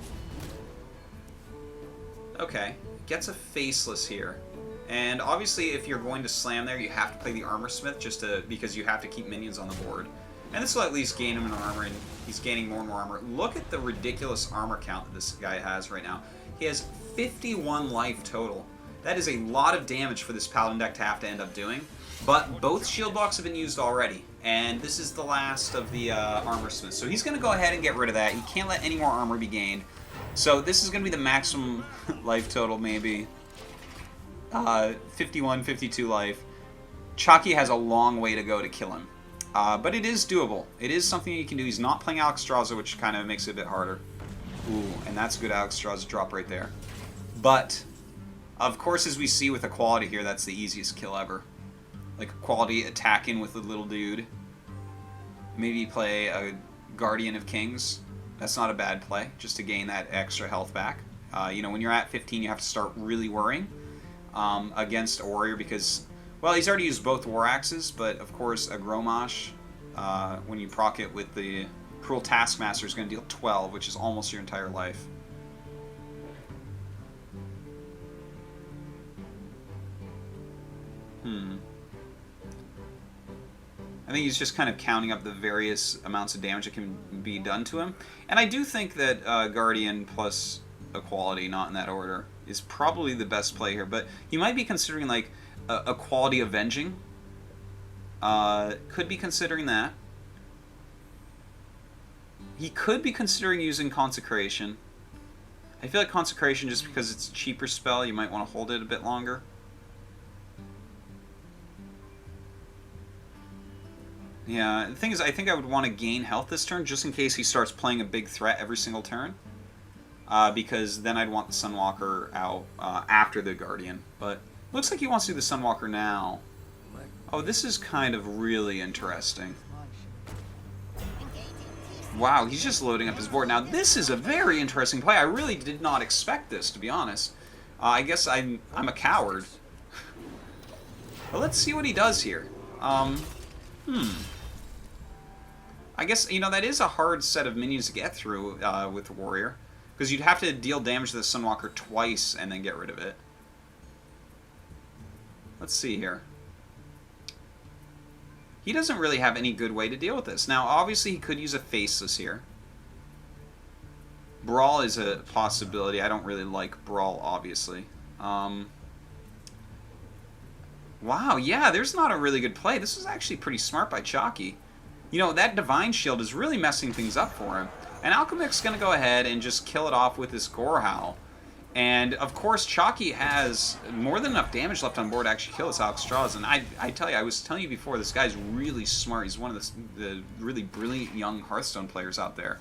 Okay, gets a Faceless here. And obviously, if you're going to slam there, you have to play the Armorsmith because you have to keep minions on the board. And this will at least gain him an armor, and he's gaining more and more armor. Look at the ridiculous armor count that this guy has right now. He has 51 life total. That is a lot of damage for this Paladin deck to have to end up doing. But both shield blocks have been used already, and this is the last of the Armorsmith. So he's going to go ahead and get rid of that. He can't let any more armor be gained. So this is going to be the maximum life total, maybe. 51, 52 life. Chakki has a long way to go to kill him. But it is doable. It is something he can do. He's not playing Alexstrasza, which kind of makes it a bit harder. Ooh, and that's a good Alexstrasza drop right there. But, of course, as we see with Equality here, that's the easiest kill ever. Like, Equality attacking with the little dude. Maybe play a Guardian of Kings. That's not a bad play, just to gain that extra health back. You know, when you're at 15, you have to start really worrying against a warrior because, well, he's already used both War Axes, but, of course, a Gromash, when you proc it with the Cruel Taskmaster, is going to deal 12, which is almost your entire life. I think he's just kind of counting up the various amounts of damage that can be done to him. And I do think that Guardian plus Equality, not in that order, is probably the best play here. But he might be considering, like, Equality Avenging. Could be considering that. He could be considering using Consecration. I feel like Consecration, just because it's a cheaper spell, you might want to hold it a bit longer. Yeah, the thing is, I think I would want to gain health this turn, just in case he starts playing a big threat every single turn. Because then I'd want the Sunwalker out after the Guardian. But looks like he wants to do the Sunwalker now. Oh, this is kind of really interesting. Wow, he's just loading up his board. Now, this is a very interesting play. I really did not expect this, to be honest. I guess I'm a coward. But let's see what he does here. I guess, you know, that is a hard set of minions to get through with the Warrior. Because you'd have to deal damage to the Sunwalker twice and then get rid of it. Let's see here. He doesn't really have any good way to deal with this. Now, obviously, he could use a Faceless here. Brawl is a possibility. I don't really like Brawl, obviously. Wow, yeah, there's not a really good play. This was actually pretty smart by Chakki. You know, that Divine Shield is really messing things up for him. And Alchemist's going to go ahead and just kill it off with this Gorehowl. And, of course, Chakki has more than enough damage left on board to actually kill this Alchemist. And I tell you, I was telling you before, this guy's really smart. He's one of the really brilliant young Hearthstone players out there.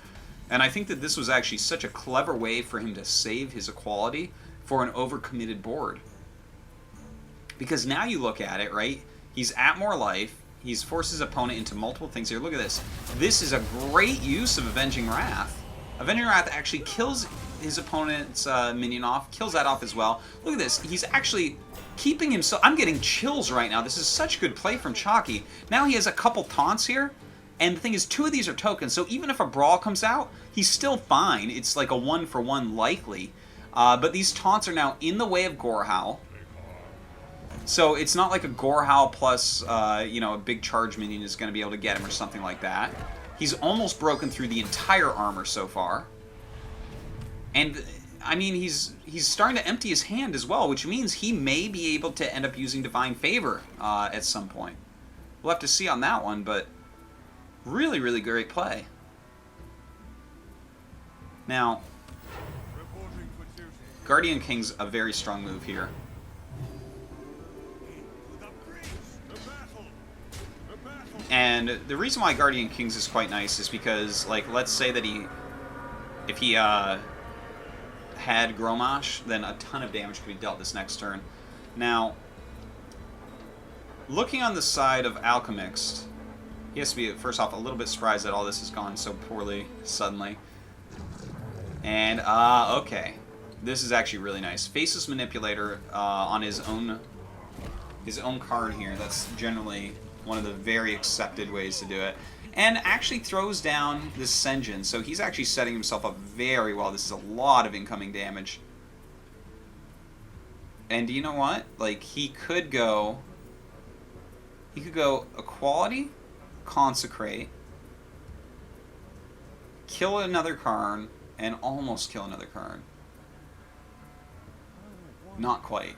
And I think that this was actually such a clever way for him to save his equality for an overcommitted board. Because now you look at it, right? He's at more life. He's forced his opponent into multiple things here. Look at this. This is a great use of Avenging Wrath. Avenging Wrath actually kills his opponent's minion off, kills that off as well. Look at this. He's actually keeping himself... I'm getting chills right now. This is such good play from Chakki. Now he has a couple taunts here. And the thing is, 2 of these are tokens, so even if a Brawl comes out, he's still fine. It's like a 1-for-1 likely. But these taunts are now in the way of Gorehowl. So it's not like a Gorehowl plus, you know, a big charge minion is going to be able to get him or something like that. He's almost broken through the entire armor so far. And, I mean, he's starting to empty his hand as well, which means he may be able to end up using Divine Favor at some point. We'll have to see on that one, but really, really great play. Now, Guardian King's a very strong move here. And the reason why Guardian Kings is quite nice is because, like, let's say that if he had Gromash, then a ton of damage could be dealt this next turn. Now, looking on the side of Alchemixt, he has to be, first off, a little bit surprised that all this has gone so poorly suddenly. And, okay. This is actually really nice. Faceless Manipulator on his own card here. That's generally one of the very accepted ways to do it. And actually throws down this Senjin, so he's actually setting himself up very well. This is a lot of incoming damage. And do you know what? Like, he could go Equality, Consecrate, kill another Karn, and almost kill another Karn. Not quite.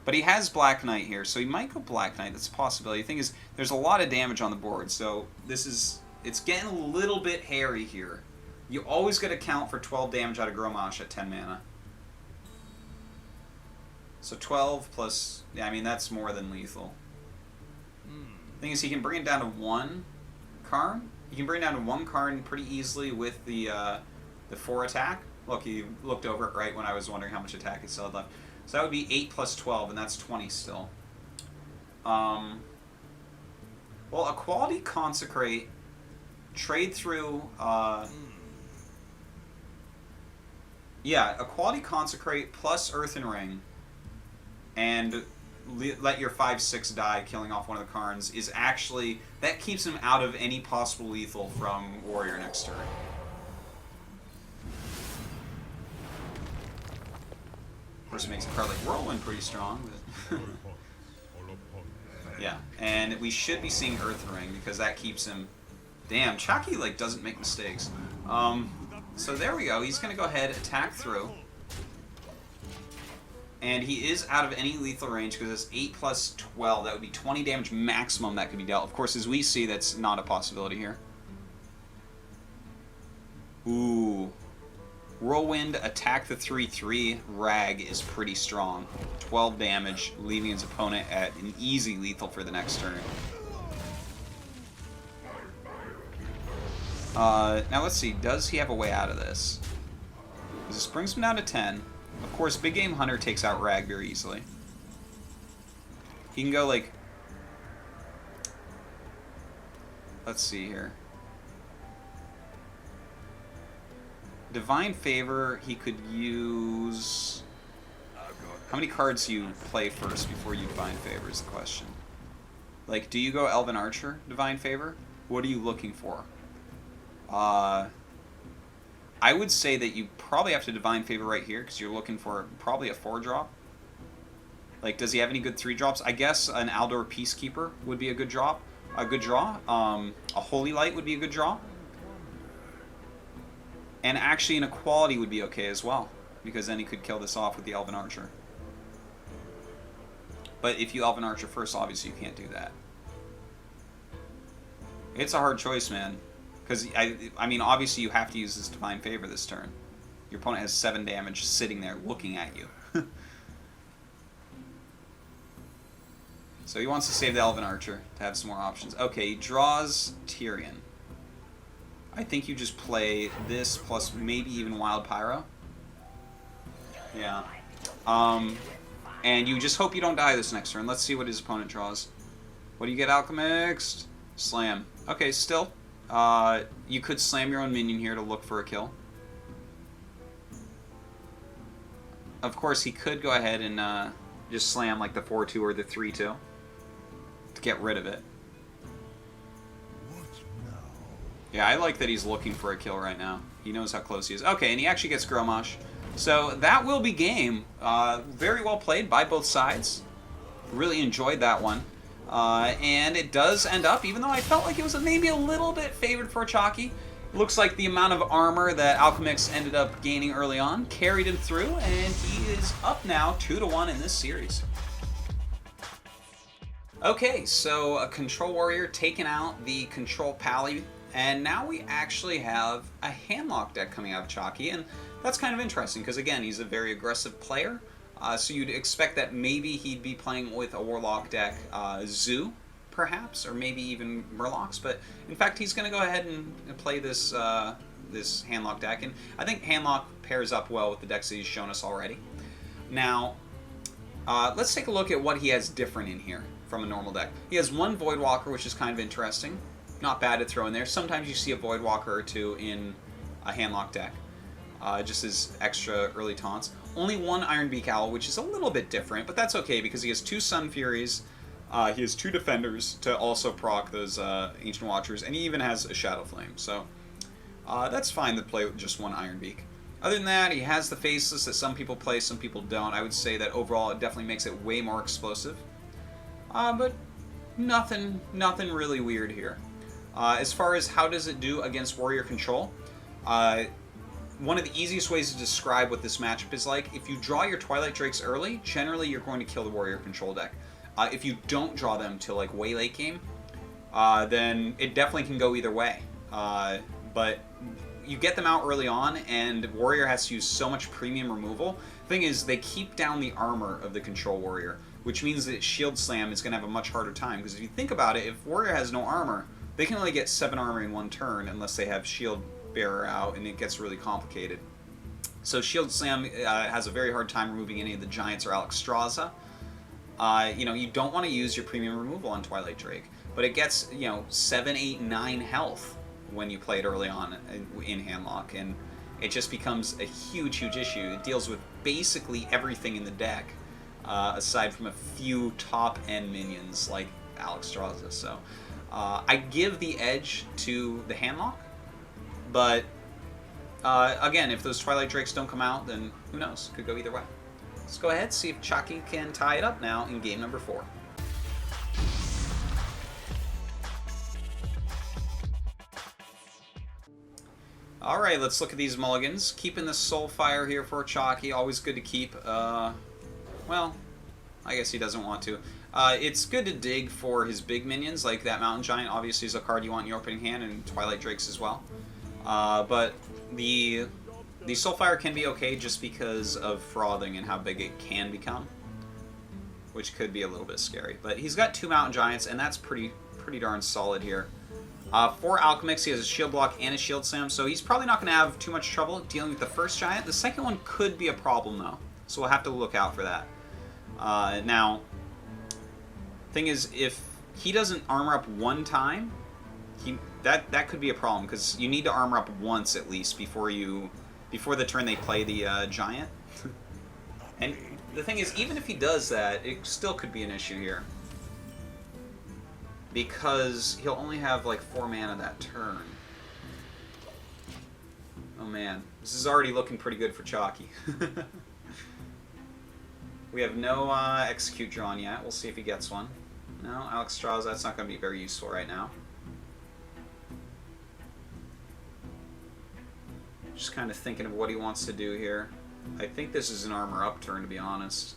But he has Black Knight here, so he might go Black Knight. That's a possibility. The thing is, there's a lot of damage on the board, so it's getting a little bit hairy here. You always got to count for 12 damage out of Gromash at 10 mana. So 12 plus... Yeah, I mean, that's more than lethal. The thing is, he can bring it down to 1 Karn. He can bring it down to 1 Karn pretty easily with the 4 attack. Look, he looked over it right when I was wondering how much attack he still had left. So that would be 8 plus 12, and that's 20 still. Well, Equality, Consecrate, trade through... yeah, Equality, Consecrate, plus Earthen Ring, and let your 5/6 die, killing off one of the Karns, is actually... That keeps him out of any possible lethal from Warrior next turn. Of course, it makes a card like Whirlwind pretty strong. But yeah, and we should be seeing Earthen Ring because that keeps him... Damn, Chakki, like, doesn't make mistakes. So there we go. He's going to go ahead, attack through. And he is out of any lethal range because it's 8 plus 12. That would be 20 damage maximum that could be dealt. Of course, as we see, that's not a possibility here. Ooh. Whirlwind, attack the 3/3, Rag is pretty strong. 12 damage, leaving his opponent at an easy lethal for the next turn. Now let's see, does he have a way out of this? This brings him down to 10. Of course, Big Game Hunter takes out Rag very easily. He can go like... Let's see here. Divine Favor, he could use... How many cards do you play first before you Divine Favor is the question. Like, do you go Elven Archer, Divine Favor? What are you looking for? I would say that you probably have to Divine Favor right here, because you're looking for probably a 4-drop. Like, does he have any good 3-drops? I guess an Aldor Peacekeeper would be a good drop. A good draw. A Holy Light would be a good draw. And actually an equality would be okay as well, because then he could kill this off with the Elven Archer. But if you Elven Archer first, obviously you can't do that. It's a hard choice, man. Because, I mean, obviously you have to use this Divine Favor this turn. Your opponent has 7 damage sitting there looking at you. So he wants to save the Elven Archer to have some more options. Okay, he draws Tyrion. I think you just play this plus maybe even Wild Pyro. Yeah. And you just hope you don't die this next turn. Let's see what his opponent draws. What do you get, Alchemixt? Slam. Okay, still. You could slam your own minion here to look for a kill. Of course, he could go ahead and just slam like the 4-2 or the 3-2 to get rid of it. Yeah, I like that he's looking for a kill right now. He knows how close he is. Okay, and he actually gets Gromosh. So that will be game. Very well played by both sides. Really enjoyed that one. And it does end up, even though I felt like it was maybe a little bit favored for Chakki, looks like the amount of armor that Alchemixt ended up gaining early on carried him through, and he is up now 2-1 in this series. Okay, so a Control Warrior taking out the Control Pally, and now we actually have a Handlock deck coming out of Chakki, and that's kind of interesting because, again, he's a very aggressive player. So you'd expect that maybe he'd be playing with a Warlock deck, Zoo, perhaps, or maybe even Murlocs. But in fact, he's going to go ahead and play this this Handlock deck, and I think Handlock pairs up well with the decks that he's shown us already. Now, let's take a look at what he has different in here from a normal deck. He has one Voidwalker, which is kind of interesting. Not bad to throw in there. Sometimes you see a Voidwalker or two in a Handlock deck, just as extra early taunts. Only one Ironbeak Owl, which is a little bit different, but that's okay because he has 2 Sun Furies, he has 2 Defenders to also proc those Ancient Watchers, and he even has a Shadow Flame. So that's fine to play with just one Ironbeak. Other than that, he has the Faceless that some people play, some people don't. I would say that overall it definitely makes it way more explosive. But nothing really weird here. As far as how does it do against Warrior Control, one of the easiest ways to describe what this matchup is like, if you draw your Twilight Drakes early, generally you're going to kill the Warrior Control deck. If you don't draw them till like way late game, then it definitely can go either way. But you get them out early on, and Warrior has to use so much premium removal. Thing is, they keep down the armor of the Control Warrior, which means that Shield Slam is going to have a much harder time. Because if you think about it, if Warrior has no armor, they can only get 7 armor in one turn unless they have Shield Bearer out, and it gets really complicated. So Shield Slam has a very hard time removing any of the Giants or Alexstrasza. You know, you don't want to use your premium removal on Twilight Drake, but it gets, you know, 7, 8, 9 health when you play it early on in Handlock, and it just becomes a huge issue. It deals with basically everything in the deck, aside from a few top-end minions like Alexstrasza. So I give the edge to the Handlock, but again, if those Twilight Drakes don't come out, then who knows? Could go either way. Let's go ahead and see if Chakki can tie it up now in game number 4. Alright, let's look at these mulligans. Keeping the Soulfire here for Chakki, always good to keep. Well, I guess he doesn't want to. It's good to dig for his big minions, like that Mountain Giant obviously is a card you want in your opening hand, and Twilight Drakes as well. But the Soulfire can be okay just because of Frothing and how big it can become, which could be a little bit scary. But he's got 2 Mountain Giants, and that's pretty darn solid here. For Alchemixt, he has a Shield Block and a Shield Slam, so he's probably not going to have too much trouble dealing with the first Giant. The second one could be a problem, though, so we'll have to look out for that. Now, thing is, if he doesn't armor up one time, that could be a problem, because you need to armor up once at least before the turn they play the Giant. And the thing is, even if he does that, it still could be an issue here, because he'll only have like 4 mana that turn. Oh man, this is already looking pretty good for Chakki. We have no Execute drawn yet. We'll see if he gets one. No, Alexstrasza, that's not going to be very useful right now. Just kind of thinking of what he wants to do here. I think this is an armor up turn, to be honest.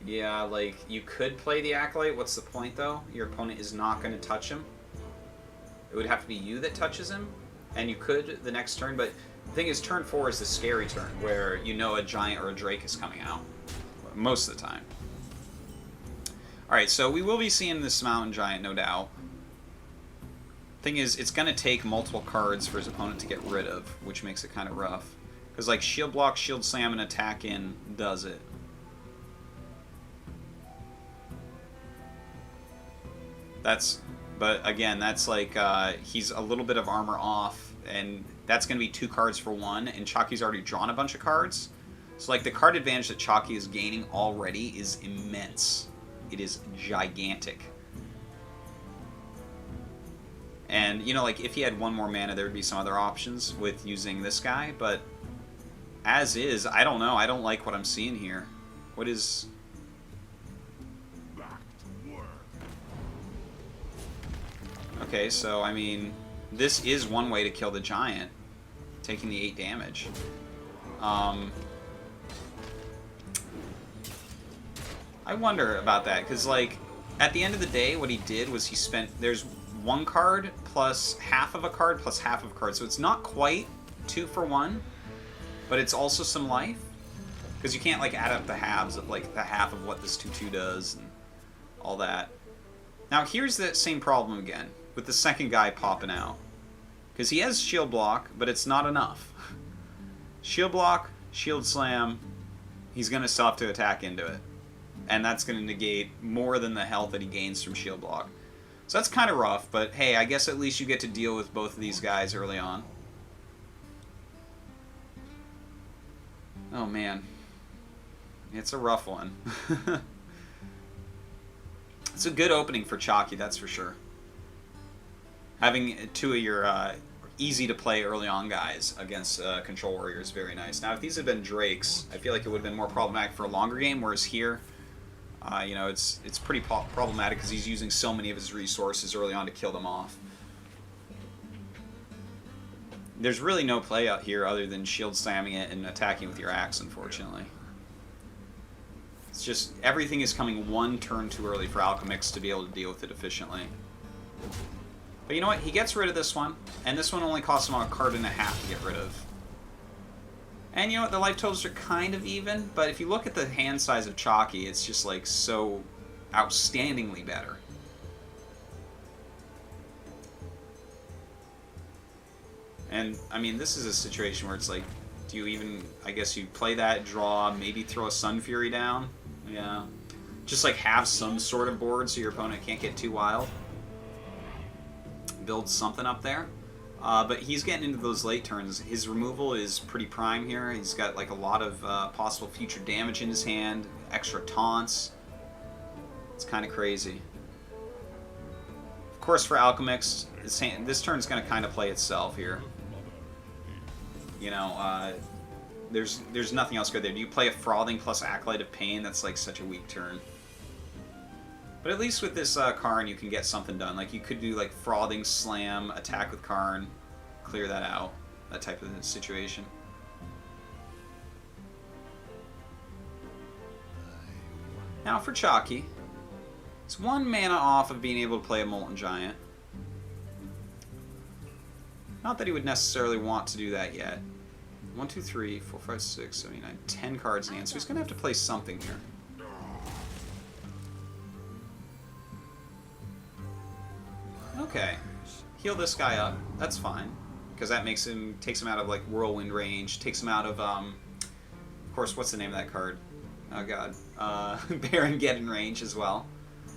Yeah, like, you could play the Acolyte. What's the point, though? Your opponent is not going to touch him. It would have to be you that touches him, and you could the next turn, but the thing is, turn 4 is the scary turn, where you know a giant or a drake is coming out. Most of the time. Alright, so we will be seeing this mountain giant, no doubt. Thing is, it's going to take multiple cards for his opponent to get rid of, which makes it kind of rough. Because, like, shield block, shield slam, and attack in does it. But again, that's like, he's a little bit of armor off, and that's going to be 2 cards for 1, and Chakki's already drawn a bunch of cards. So, like, the card advantage that Chakki is gaining already is immense. It is gigantic. And, you know, like, if he had 1 more mana, there would be some other options with using this guy, but as is, I don't know. I don't like what I'm seeing here. What is... Okay, so, I mean, this is one way to kill the giant, taking the 8 damage. I wonder about that, because, like, at the end of the day, what he did was he spent... There's 1 card plus half of a card plus half of a card, so it's not quite 2 for 1, but it's also some life. Because you can't, like, add up the halves of, like, the half of what this 2/2 does and all that. Now, here's the same problem again, with the second guy popping out. Because he has shield block, but it's not enough. Shield block, shield slam, he's going to still have to attack into it. And that's going to negate more than the health that he gains from shield block. So that's kind of rough, but hey, I guess at least you get to deal with both of these guys early on. Oh man. It's a rough one. It's a good opening for Chakki, that's for sure. Having 2 of your easy-to-play early-on guys against Control Warrior is very nice. Now, if these had been Drakes, I feel like it would have been more problematic for a longer game, whereas here, you know, it's pretty problematic because he's using so many of his resources early on to kill them off. There's really no play out here other than shield slamming it and attacking with your axe, unfortunately. It's just, everything is coming 1 turn too early for Alchemixt to be able to deal with it efficiently. But you know what? He gets rid of this one, and this one only costs him a card and a half to get rid of. And you know what? The life totals are kind of even, but if you look at the hand size of Chakki, it's just like so outstandingly better. And, I mean, this is a situation where it's like, do you even, I guess you play that, draw, maybe throw a Sun Fury down? Yeah. Just like have some sort of board so your opponent can't get too wild. Build something up there. But he's getting into those late turns. His removal is pretty prime here. He's got like a lot of possible future damage in his hand, extra taunts. It's kind of crazy. Of course, for Alchemixt, this turn's going to kind of play itself here. You know, there's nothing else good there. Do you play a Frothing plus Acolyte of Pain? That's like such a weak turn. But at least with this Karn, you can get something done. Like, you could do, like, Frothing, Slam, attack with Karn, clear that out. That type of situation. Now for Chakki. It's 1 mana off of being able to play a Molten Giant. Not that he would necessarily want to do that yet. 1, 2, 3, 4, 5, 6, 7, 8, 9, 10 cards in hand, so he's going to have to play something here. Okay, heal this guy up. That's fine, because that makes him takes him out of like whirlwind range. Takes him out of course, what's the name of that card? Oh god, Baron-Geddon range as well.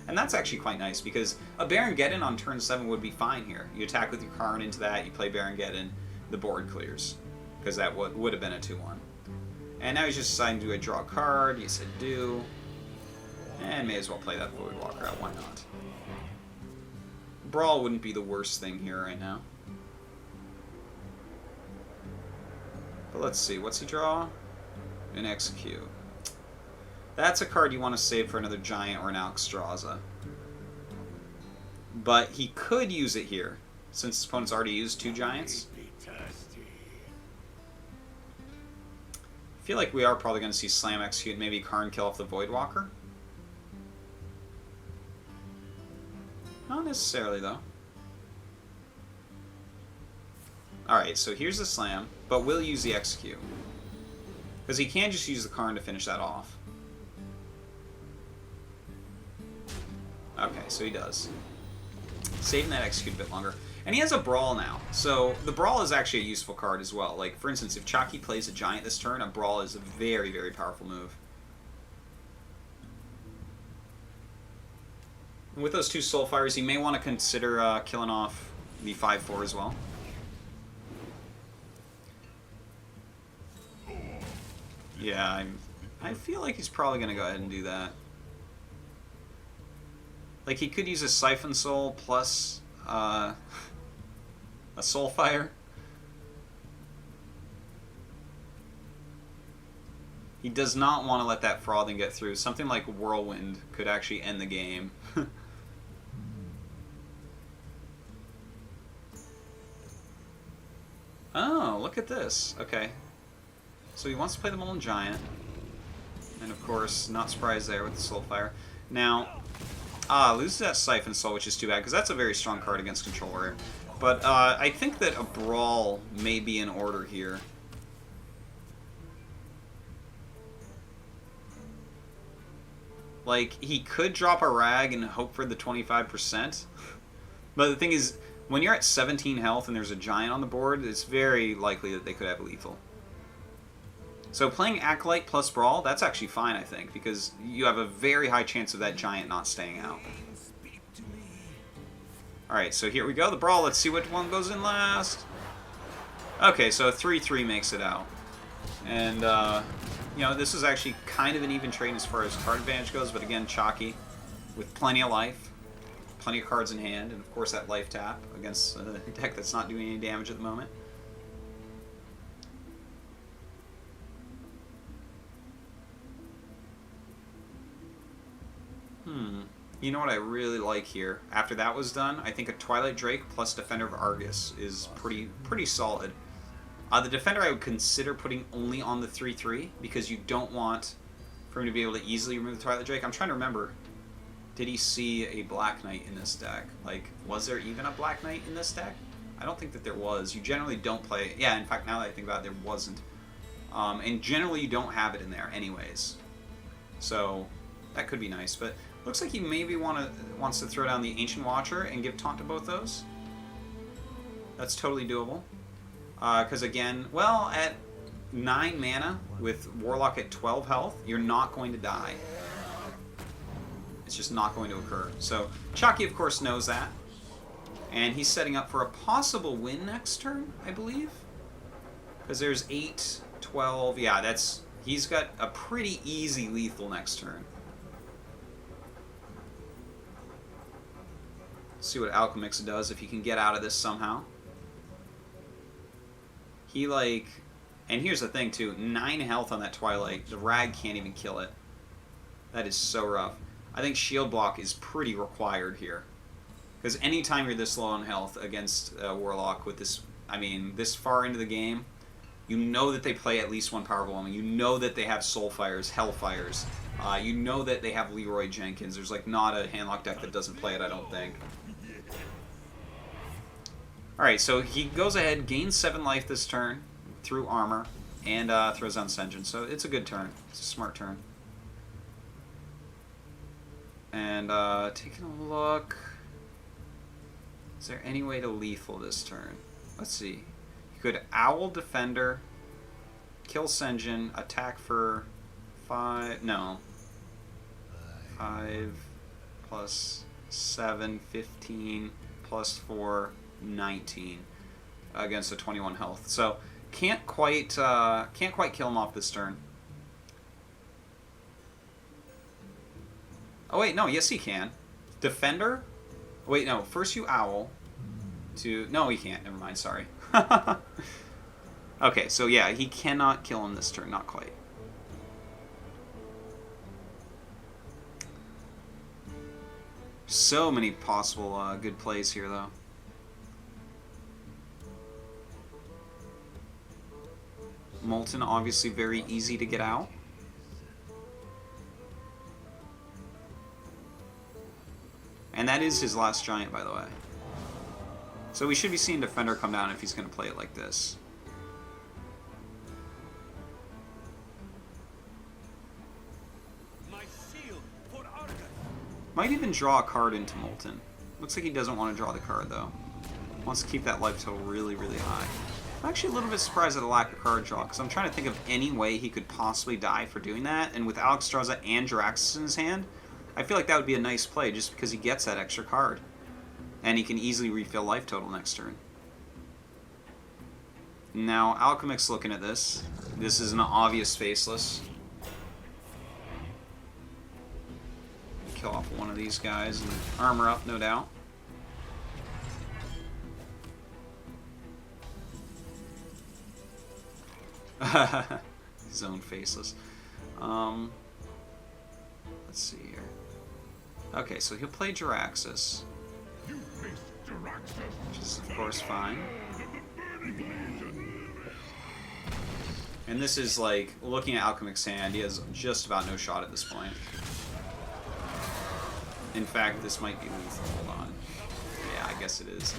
And that's actually quite nice because a Baron-Geddon on turn 7 would be fine here. You attack with your Karn into that, you play Baron-Geddon, the board clears because that would have been a 2/1. And now he's just deciding to draw a card. You said do, and may as well play that Void Walker out. Why not? Brawl wouldn't be the worst thing here right now. But let's see, what's he draw? An Execute. That's a card you want to save for another Giant or an Alexstrasza. But he could use it here, since his opponent's already used 2 giants. I feel like we are probably going to see Slam execute, maybe Karn kill off the Voidwalker. Not necessarily, though. Alright, so here's the Slam, but we'll use the execute. Because he can just use the Karn to finish that off. Okay, so he does. Saving that execute a bit longer. And he has a Brawl now. So the Brawl is actually a useful card as well. Like, for instance, if Chakki plays a Giant this turn, a Brawl is a very, very powerful move. And with those 2 Soulfires, he may want to consider killing off the 5/4 as well. Yeah, I feel like he's probably going to go ahead and do that. Like, he could use a Siphon Soul plus a Soulfire. He does not want to let that Frothing get through. Something like Whirlwind could actually end the game. Oh, look at this. Okay. So he wants to play the Mullen Giant. And of course, not surprised there with the Soulfire. Now, loses that Siphon Soul, which is too bad, because that's a very strong card against Control Warrior. But I think that a Brawl may be in order here. Like, he could drop a Rag and hope for the 25%. But the thing is, when you're at 17 health and there's a Giant on the board, it's very likely that they could have lethal. So playing Acolyte plus Brawl, that's actually fine, I think, because you have a very high chance of that Giant not staying out. Alright, so here we go, the Brawl. Let's see which one goes in last. Okay, so a 3-3 makes it out. And, you know, this is actually kind of an even trade as far as card advantage goes, but again, Chakki with plenty of life, plenty of cards in hand, and of course that life tap against a deck that's not doing any damage at the moment. You know what I really like here? After that was done, I think a Twilight Drake plus Defender of Argus is pretty solid. The Defender I would consider putting only on the 3-3, because you don't want for him to be able to easily remove the Twilight Drake. I'm trying to remember, did he see a Black Knight in this deck? Like, was there even a Black Knight in this deck? I don't think that there was. You generally don't play... Yeah, in fact, now that I think about it, there wasn't. And generally you don't have it in there anyways. So, that could be nice, but... Looks like he maybe wants to throw down the Ancient Watcher and give taunt to both those. That's totally doable. Because again, well, at 9 mana with Warlock at 12 health, you're not going to die. It's just not going to occur. So Chakki, of course, knows that. And he's setting up for a possible win next turn, I believe. Because there's 8, 12... Yeah, that's... He's got a pretty easy lethal next turn. See what Alchemixt does if he can get out of this somehow. He, like... And here's the thing, too. 9 health on that Twilight. The Rag can't even kill it. That is so rough. I think Shield Block is pretty required here. Because anytime you're this low on health against Warlock with this... I mean, this far into the game, you know that they play at least one Powerful Woman. You know that they have Soulfires, Hellfires. You know that they have Leroy Jenkins. There's, like, not a handlock deck that doesn't play it, I don't think. Alright, so he goes ahead, gains 7 life this turn through armor, and throws down Senjin. So it's a good turn. It's a smart turn. And taking a look... Is there any way to lethal this turn? Let's see. You could Owl Defender, kill Senjin, attack for 5... No. 5 plus 7, 15, plus 4... 19 against a 21 health. So can't quite kill him off this turn. Oh wait, no, yes he can. Defender? Wait, no, first you Owl to... No, he can't. Never mind, sorry. Okay, so yeah, he cannot kill him this turn, not quite. So many possible good plays here, though. Molten, obviously very easy to get out. And that is his last giant, by the way. So we should be seeing Defender come down if he's going to play it like this. My seal for Argus. Might even draw a card into Molten. Looks like he doesn't want to draw the card, though. Wants to keep that life total really, really high. I'm actually a little bit surprised at the lack of card draw, because I'm trying to think of any way he could possibly die for doing that, and with Alexstrasza and Jiraxis in his hand, I feel like that would be a nice play, just because he gets that extra card. And he can easily refill life total next turn. Now, Alchemixt looking at this. This is an obvious faceless. Kill off one of these guys and armor up, no doubt. Zone faceless. Let's see here. Okay, so he'll play Jiraxis. Which is, of course, fine. And this is like, looking at Alchemix's hand, he has just about no shot at this point. In fact, this might be lethal. Hold on. Yeah, I guess it is.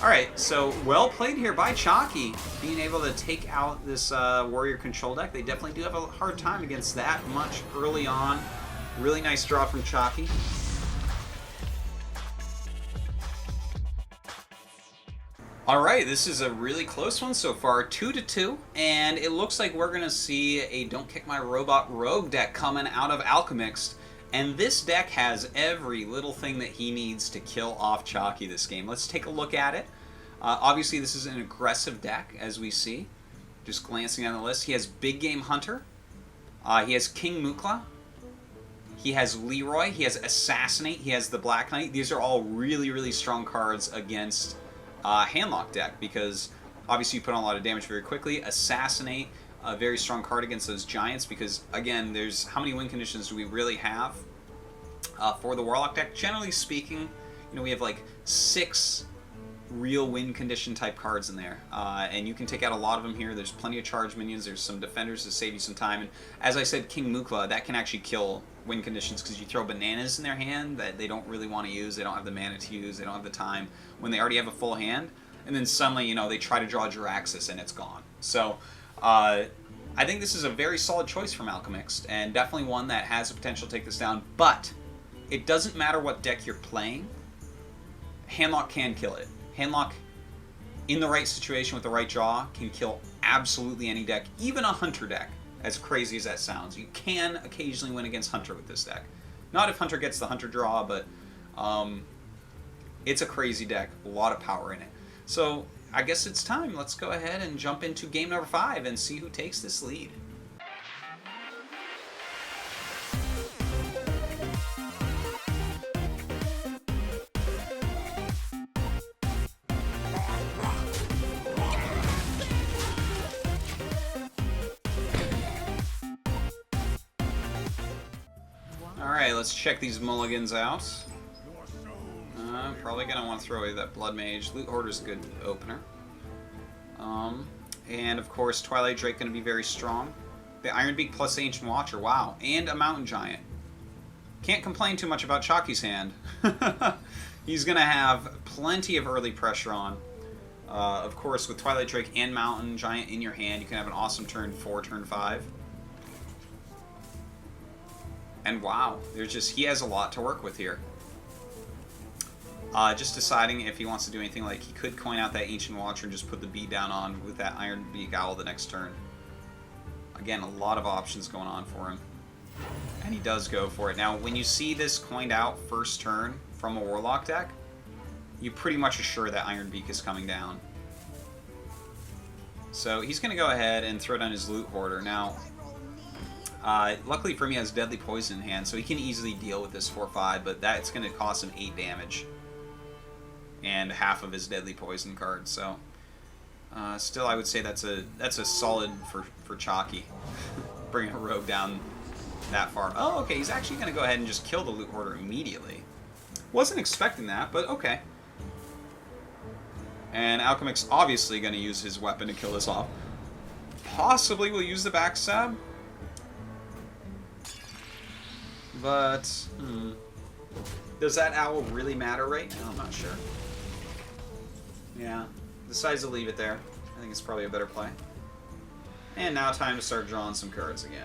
Alright, so well played here by Chakki, being able to take out this warrior control deck. They definitely do have a hard time against that much early on. Really nice draw from Chakki. Alright, this is a really close one so far, 2-2, and it looks like we're going to see a Don't Kick My Robot Rogue deck coming out of Alchemixt. And this deck has every little thing that he needs to kill off Chakki this game. Let's take a look at it. Obviously, this is an aggressive deck, as we see. Just glancing down the list. He has Big Game Hunter. He has King Mukla. He has Leroy. He has Assassinate. He has the Black Knight. These are all really, really strong cards against Handlock deck, because obviously you put on a lot of damage very quickly. Assassinate. A very strong card against those giants, because again, there's how many win conditions do we really have for the Warlock deck? Generally speaking, you know, we have like 6 real win condition type cards in there, and you can take out a lot of them here. There's plenty of charge minions. There's some defenders to save you some time, and as I said, King Mukla, that can actually kill win conditions, because you throw bananas in their hand that they don't really want to use. They don't have the mana to use. They don't have the time when they already have a full hand, and then suddenly, you know, they try to draw Jiraxis and it's gone. So I think this is a very solid choice from Alchemixt, and definitely one that has the potential to take this down, but it doesn't matter what deck you're playing, Handlock can kill it. Handlock, in the right situation with the right draw, can kill absolutely any deck, even a Hunter deck, as crazy as that sounds. You can occasionally win against Hunter with this deck. Not if Hunter gets the Hunter draw, but it's a crazy deck, a lot of power in it. So I guess it's time. Let's go ahead and jump into game number 5 and see who takes this lead. Alright, let's check these mulligans out. Probably going to want to throw away that Blood Mage. Loot Hoarder's a good opener. And of course, Twilight Drake going to be very strong. The Ironbeak plus Ancient Watcher, wow. And a Mountain Giant. Can't complain too much about Chakki's hand. He's going to have plenty of early pressure on. Of course, with Twilight Drake and Mountain Giant in your hand, you can have an awesome turn 4, turn 5. And wow, he has a lot to work with here. Just deciding if he wants to do anything, like he could coin out that Ancient Watcher and just put the beat down on with that Ironbeak Owl the next turn. Again, a lot of options going on for him. And he does go for it. Now, when you see this coined out first turn from a Warlock deck, you pretty much assure that Ironbeak is coming down. So he's going to go ahead and throw down his Loot Hoarder. Now, luckily for me, he has Deadly Poison in hand, so he can easily deal with this 4/5, but that's going to cost him 8 damage. And half of his Deadly Poison card, so still I would say that's a solid for Chakki. Bringing a rogue down that far. Oh, okay, he's actually going to go ahead and just kill the Loot Hoarder immediately. Wasn't expecting that, but okay. And Alchemixt obviously going to use his weapon to kill this off. Possibly will use the backstab. But, does that owl really matter right now? I'm not sure. Yeah, decides to leave it there. I think it's probably a better play. And now time to start drawing some cards again.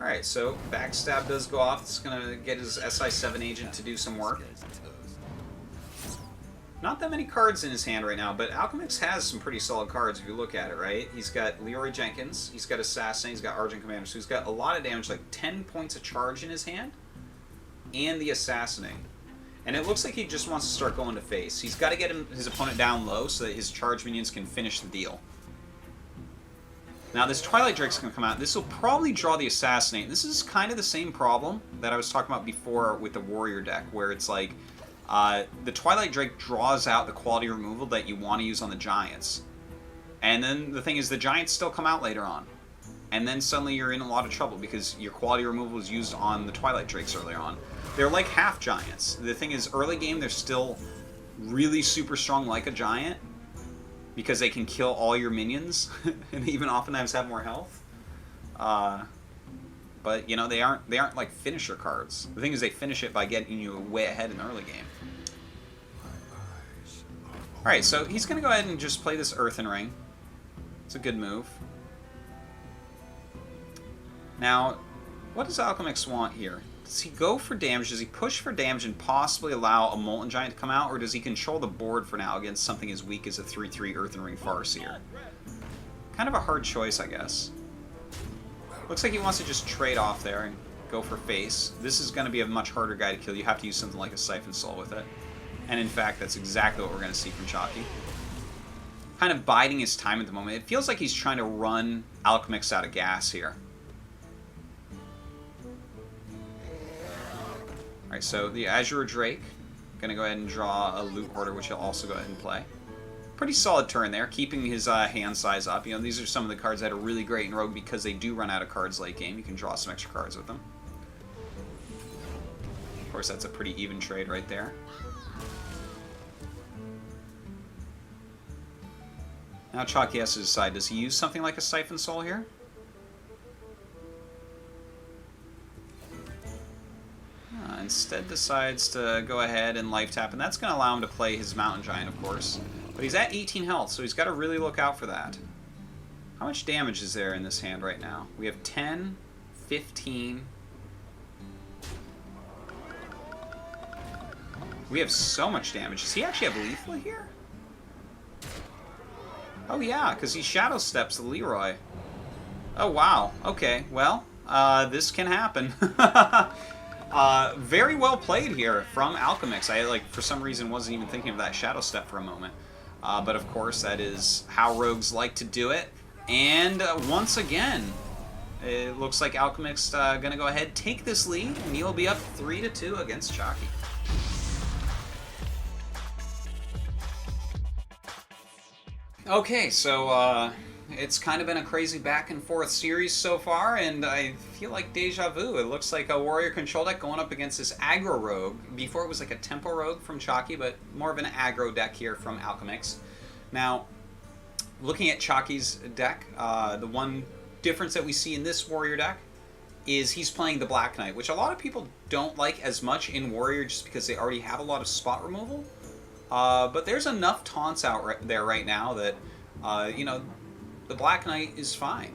Alright, so backstab does go off. It's going to get his SI7 agent to do some work. Not that many cards in his hand right now, but Alchemixt has some pretty solid cards if you look at it, right? He's got Leroy Jenkins, he's got Assassin, he's got Argent Commander, so he's got a lot of damage, like 10 points of charge in his hand, and the Assassinate. And it looks like he just wants to start going to face. He's got to get his opponent down low so that his charge minions can finish the deal. Now this Twilight Drake's going to come out. This will probably draw the Assassinate. This is kind of the same problem that I was talking about before with the Warrior deck, where it's like, the Twilight Drake draws out the quality removal that you want to use on the Giants. And then the thing is, the Giants still come out later on. And then suddenly you're in a lot of trouble because your quality removal was used on the Twilight Drakes earlier on. They're like half Giants. The thing is, early game, they're still really super strong like a Giant because they can kill all your minions and even oftentimes have more health. But, you know, they aren't like finisher cards. The thing is, they finish it by getting you way ahead in the early game. Alright, so he's going to go ahead and just play this Earthen Ring. It's a good move. Now, what does Alchemixt want here? Does he go for damage? Does he push for damage and possibly allow a Molten Giant to come out? Or does he control the board for now against something as weak as a 3/3 Earthen Ring Farseer? Kind of a hard choice, I guess. Looks like he wants to just trade off there and go for face. This is going to be a much harder guy to kill. You have to use something like a Siphon Soul with it. And in fact, that's exactly what we're going to see from Chakki. Kind of biding his time at the moment. It feels like he's trying to run Alchemixt out of gas here. Alright, so the Azure Drake. Going to go ahead and draw a Loot Hoarder, which he'll also go ahead and play. Pretty solid turn there, keeping his hand size up. You know, these are some of the cards that are really great in Rogue because they do run out of cards late game. You can draw some extra cards with them. Of course, that's a pretty even trade right there. Now Chakki has to decide, does he use something like a Siphon Soul here? Instead decides to go ahead and life tap, and that's going to allow him to play his Mountain Giant, of course. But he's at 18 health, so he's got to really look out for that. How much damage is there in this hand right now? We have 10, 15... We have so much damage. Does he actually have Lethal here? Oh yeah, because he Shadow Steps the Leroy. Oh wow, okay, well, this can happen. Very well played here from Alchemixt. I, like, for some reason wasn't even thinking of that Shadow Step for a moment. But of course, that is how rogues like to do it. And once again, it looks like Alchemixt going to go ahead, take this lead, and he'll be up 3-2 against Chakki. Okay, so it's kind of been a crazy back and forth series so far, and I feel like deja vu. It looks like a Warrior Control deck going up against this aggro rogue. Before it was like a Tempo rogue from Chakki, but more of an aggro deck here from Alchemixt. Now, looking at Chakki's deck, the one difference that we see in this Warrior deck is he's playing the Black Knight, which a lot of people don't like as much in Warrior just because they already have a lot of spot removal. But there's enough taunts out there right now that, you know, the Black Knight is fine.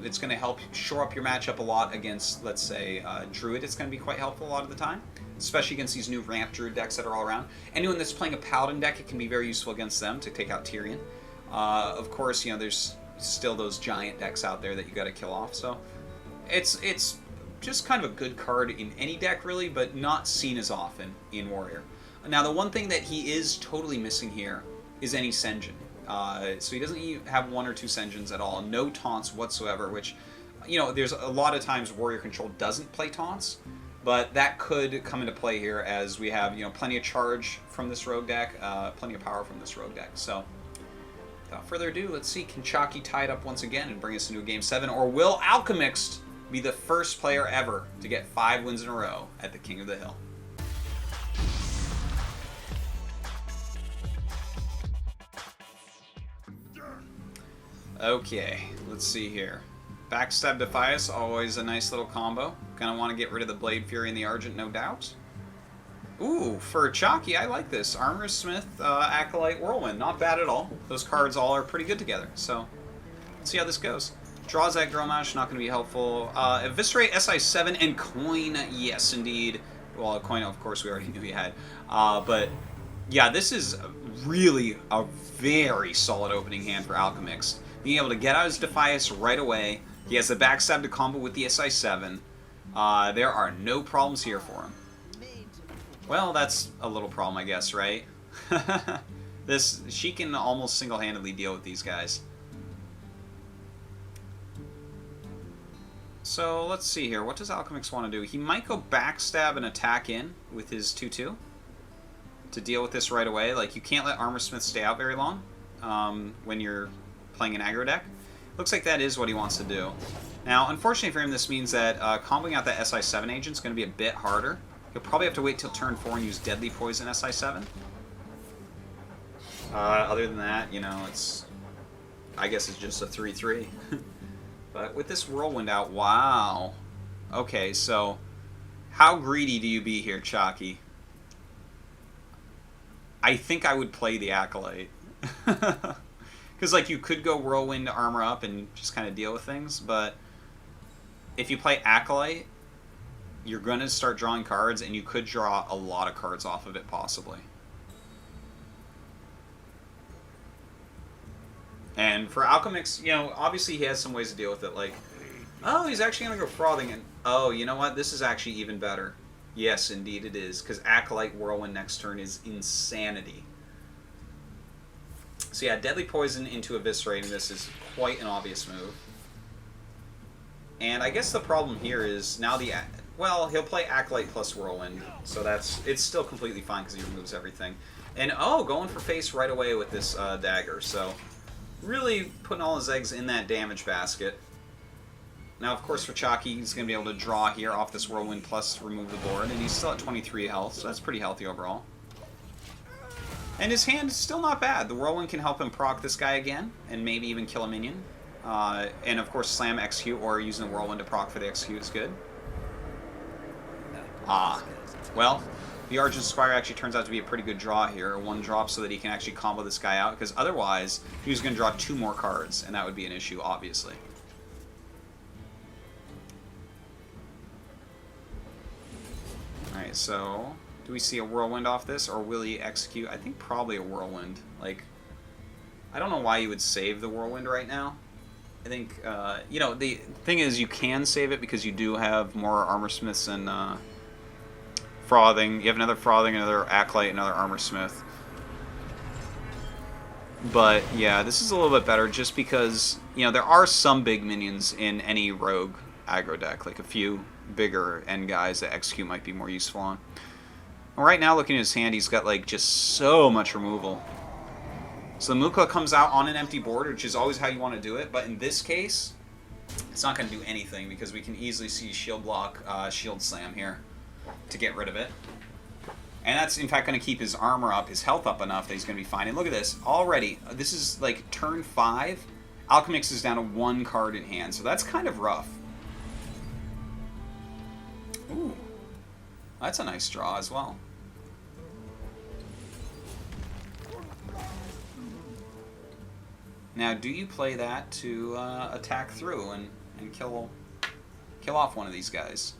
It's going to help shore up your matchup a lot against, let's say, Druid. It's going to be quite helpful a lot of the time, especially against these new ramp Druid decks that are all around. Anyone that's playing a Paladin deck, it can be very useful against them to take out Tyrion. Of course, you know, there's still those giant decks out there that you got to kill off. So it's just kind of a good card in any deck, really, but not seen as often in Warrior. Now, the one thing that he is totally missing here is any Sen'jin. So he doesn't have 1 or 2 Sen'jins at all. No taunts whatsoever, which, you know, there's a lot of times Warrior Control doesn't play taunts, but that could come into play here as we have, you know, plenty of charge from this rogue deck, plenty of power from this rogue deck. So Without further ado, let's see, can Chakki tie it up once again and bring us into a Game 7, or will Alchemixt be the first player ever to get 5 wins in a row at the King of the Hill? Okay, let's see here. Backstab Defias, always a nice little combo. Gonna want to get rid of the Blade Fury and the Argent, no doubt. Ooh, for Chakki, I like this. Armor Smith, Acolyte, Whirlwind. Not bad at all. Those cards all are pretty good together, so let's see how this goes. Draws that Girl Mash, not going to be helpful. Eviscerate, SI7, and Coin, yes, indeed. Well, a Coin, of course, we already knew he had. But, yeah, this is really a very solid opening hand for Alchemixt. Being able to get out his Defias right away. He has the backstab to combo with the SI7. There are no problems here for him. Well, that's a little problem, I guess, right? She can almost single-handedly deal with these guys. So, let's see here. What does Alchemixt want to do? He might go backstab and attack in with his 2-2 to deal with this right away. Like, you can't let Armor Smith stay out very long when you're playing an aggro deck. Looks like that is what he wants to do. Now, unfortunately for him, this means that comboing out that SI7 agent is going to be a bit harder. You'll probably have to wait till turn 4 and use Deadly Poison SI7. Other than that, you know, I guess it's just a 3-3. But with this Whirlwind out, wow. Okay, so how greedy do you be here, Chakki? I think I would play the Acolyte. Because, like, you could go Whirlwind to armor up and just kind of deal with things, but if you play Acolyte, you're going to start drawing cards, and you could draw a lot of cards off of it, possibly. And for Alchemixt, you know, obviously he has some ways to deal with it, like, oh, he's actually going to go Frothing, and, oh, you know what, this is actually even better. Yes, indeed it is, because Acolyte Whirlwind next turn is insanity. So yeah, Deadly Poison into Eviscerating this is quite an obvious move. And I guess the problem here is now well, he'll play Acolyte plus Whirlwind, so it's still completely fine because he removes everything. And oh, going for face right away with this dagger, so really putting all his eggs in that damage basket. Now, of course, for Chakki, he's going to be able to draw here off this Whirlwind plus remove the board, and he's still at 23 health, so that's pretty healthy overall. And his hand is still not bad. The Whirlwind can help him proc this guy again, and maybe even kill a minion. And of course, slam execute or using the Whirlwind to proc for the execute is good. Well, the Argent Squire actually turns out to be a pretty good draw here. One drop so that he can actually combo this guy out, because otherwise, he was going to draw 2 more cards, and that would be an issue, obviously. Alright, so do we see a Whirlwind off this, or will he execute? I think probably a Whirlwind. Like, I don't know why you would save the Whirlwind right now. I think, you know, the thing is you can save it because you do have more Armor Smiths and Frothing. You have another Frothing, another Acolyte, another Armor Smith. But, yeah, this is a little bit better just because, you know, there are some big minions in any rogue aggro deck. Like a few bigger end guys that execute might be more useful on. And right now, looking at his hand, he's got, like, just so much removal. So the Mukla comes out on an empty board, which is always how you want to do it. But in this case, it's not going to do anything because we can easily see Shield Block, Shield Slam here to get rid of it. And that's, in fact, going to keep his armor up, his health up enough that he's going to be fine. And look at this. Already, this is, like, turn 5. Alchemixt is down to 1 card in hand, so that's kind of rough. Ooh. That's a nice draw as well. Now, do you play that to attack through and kill off one of these guys?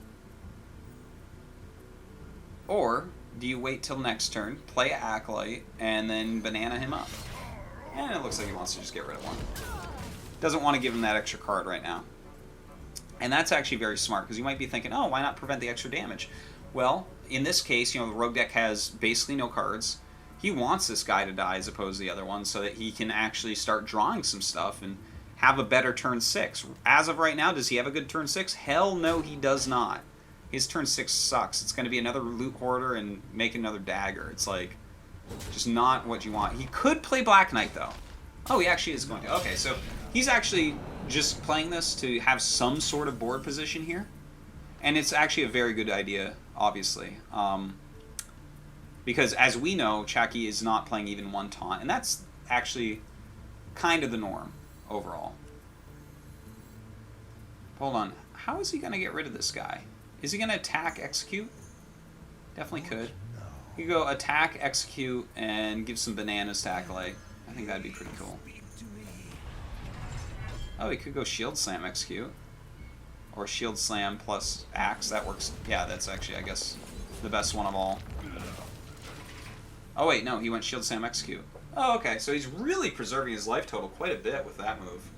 Or do you wait till next turn, play Acolyte, and then banana him up? And it looks like he wants to just get rid of one. Doesn't want to give him that extra card right now. And that's actually very smart, because you might be thinking, oh, why not prevent the extra damage? Well, in this case, you know, the rogue deck has basically no cards. He wants this guy to die as opposed to the other one so that he can actually start drawing some stuff and have a better turn 6. As of right now, does he have a good turn 6? Hell no, he does not. His turn 6 sucks. It's going to be another Loot Hoarder and make another Dagger. It's like, just not what you want. He could play Black Knight, though. Oh, he actually is going to. Okay, so he's actually just playing this to have some sort of board position here. And it's actually a very good idea, obviously. Because as we know, Chakki is not playing even one taunt. And that's actually kind of the norm overall. Hold on. How is he going to get rid of this guy? Is he going to attack, execute? Definitely could. He could go attack, execute, and give some bananas to Acolyte. I think that'd be pretty cool. Oh, he could go shield slam, execute. Or shield slam plus axe. That works. Yeah, that's actually, I guess, the best one of all. Oh, wait, no. He went shield slam, execute. Oh, okay. So he's really preserving his life total quite a bit with that move.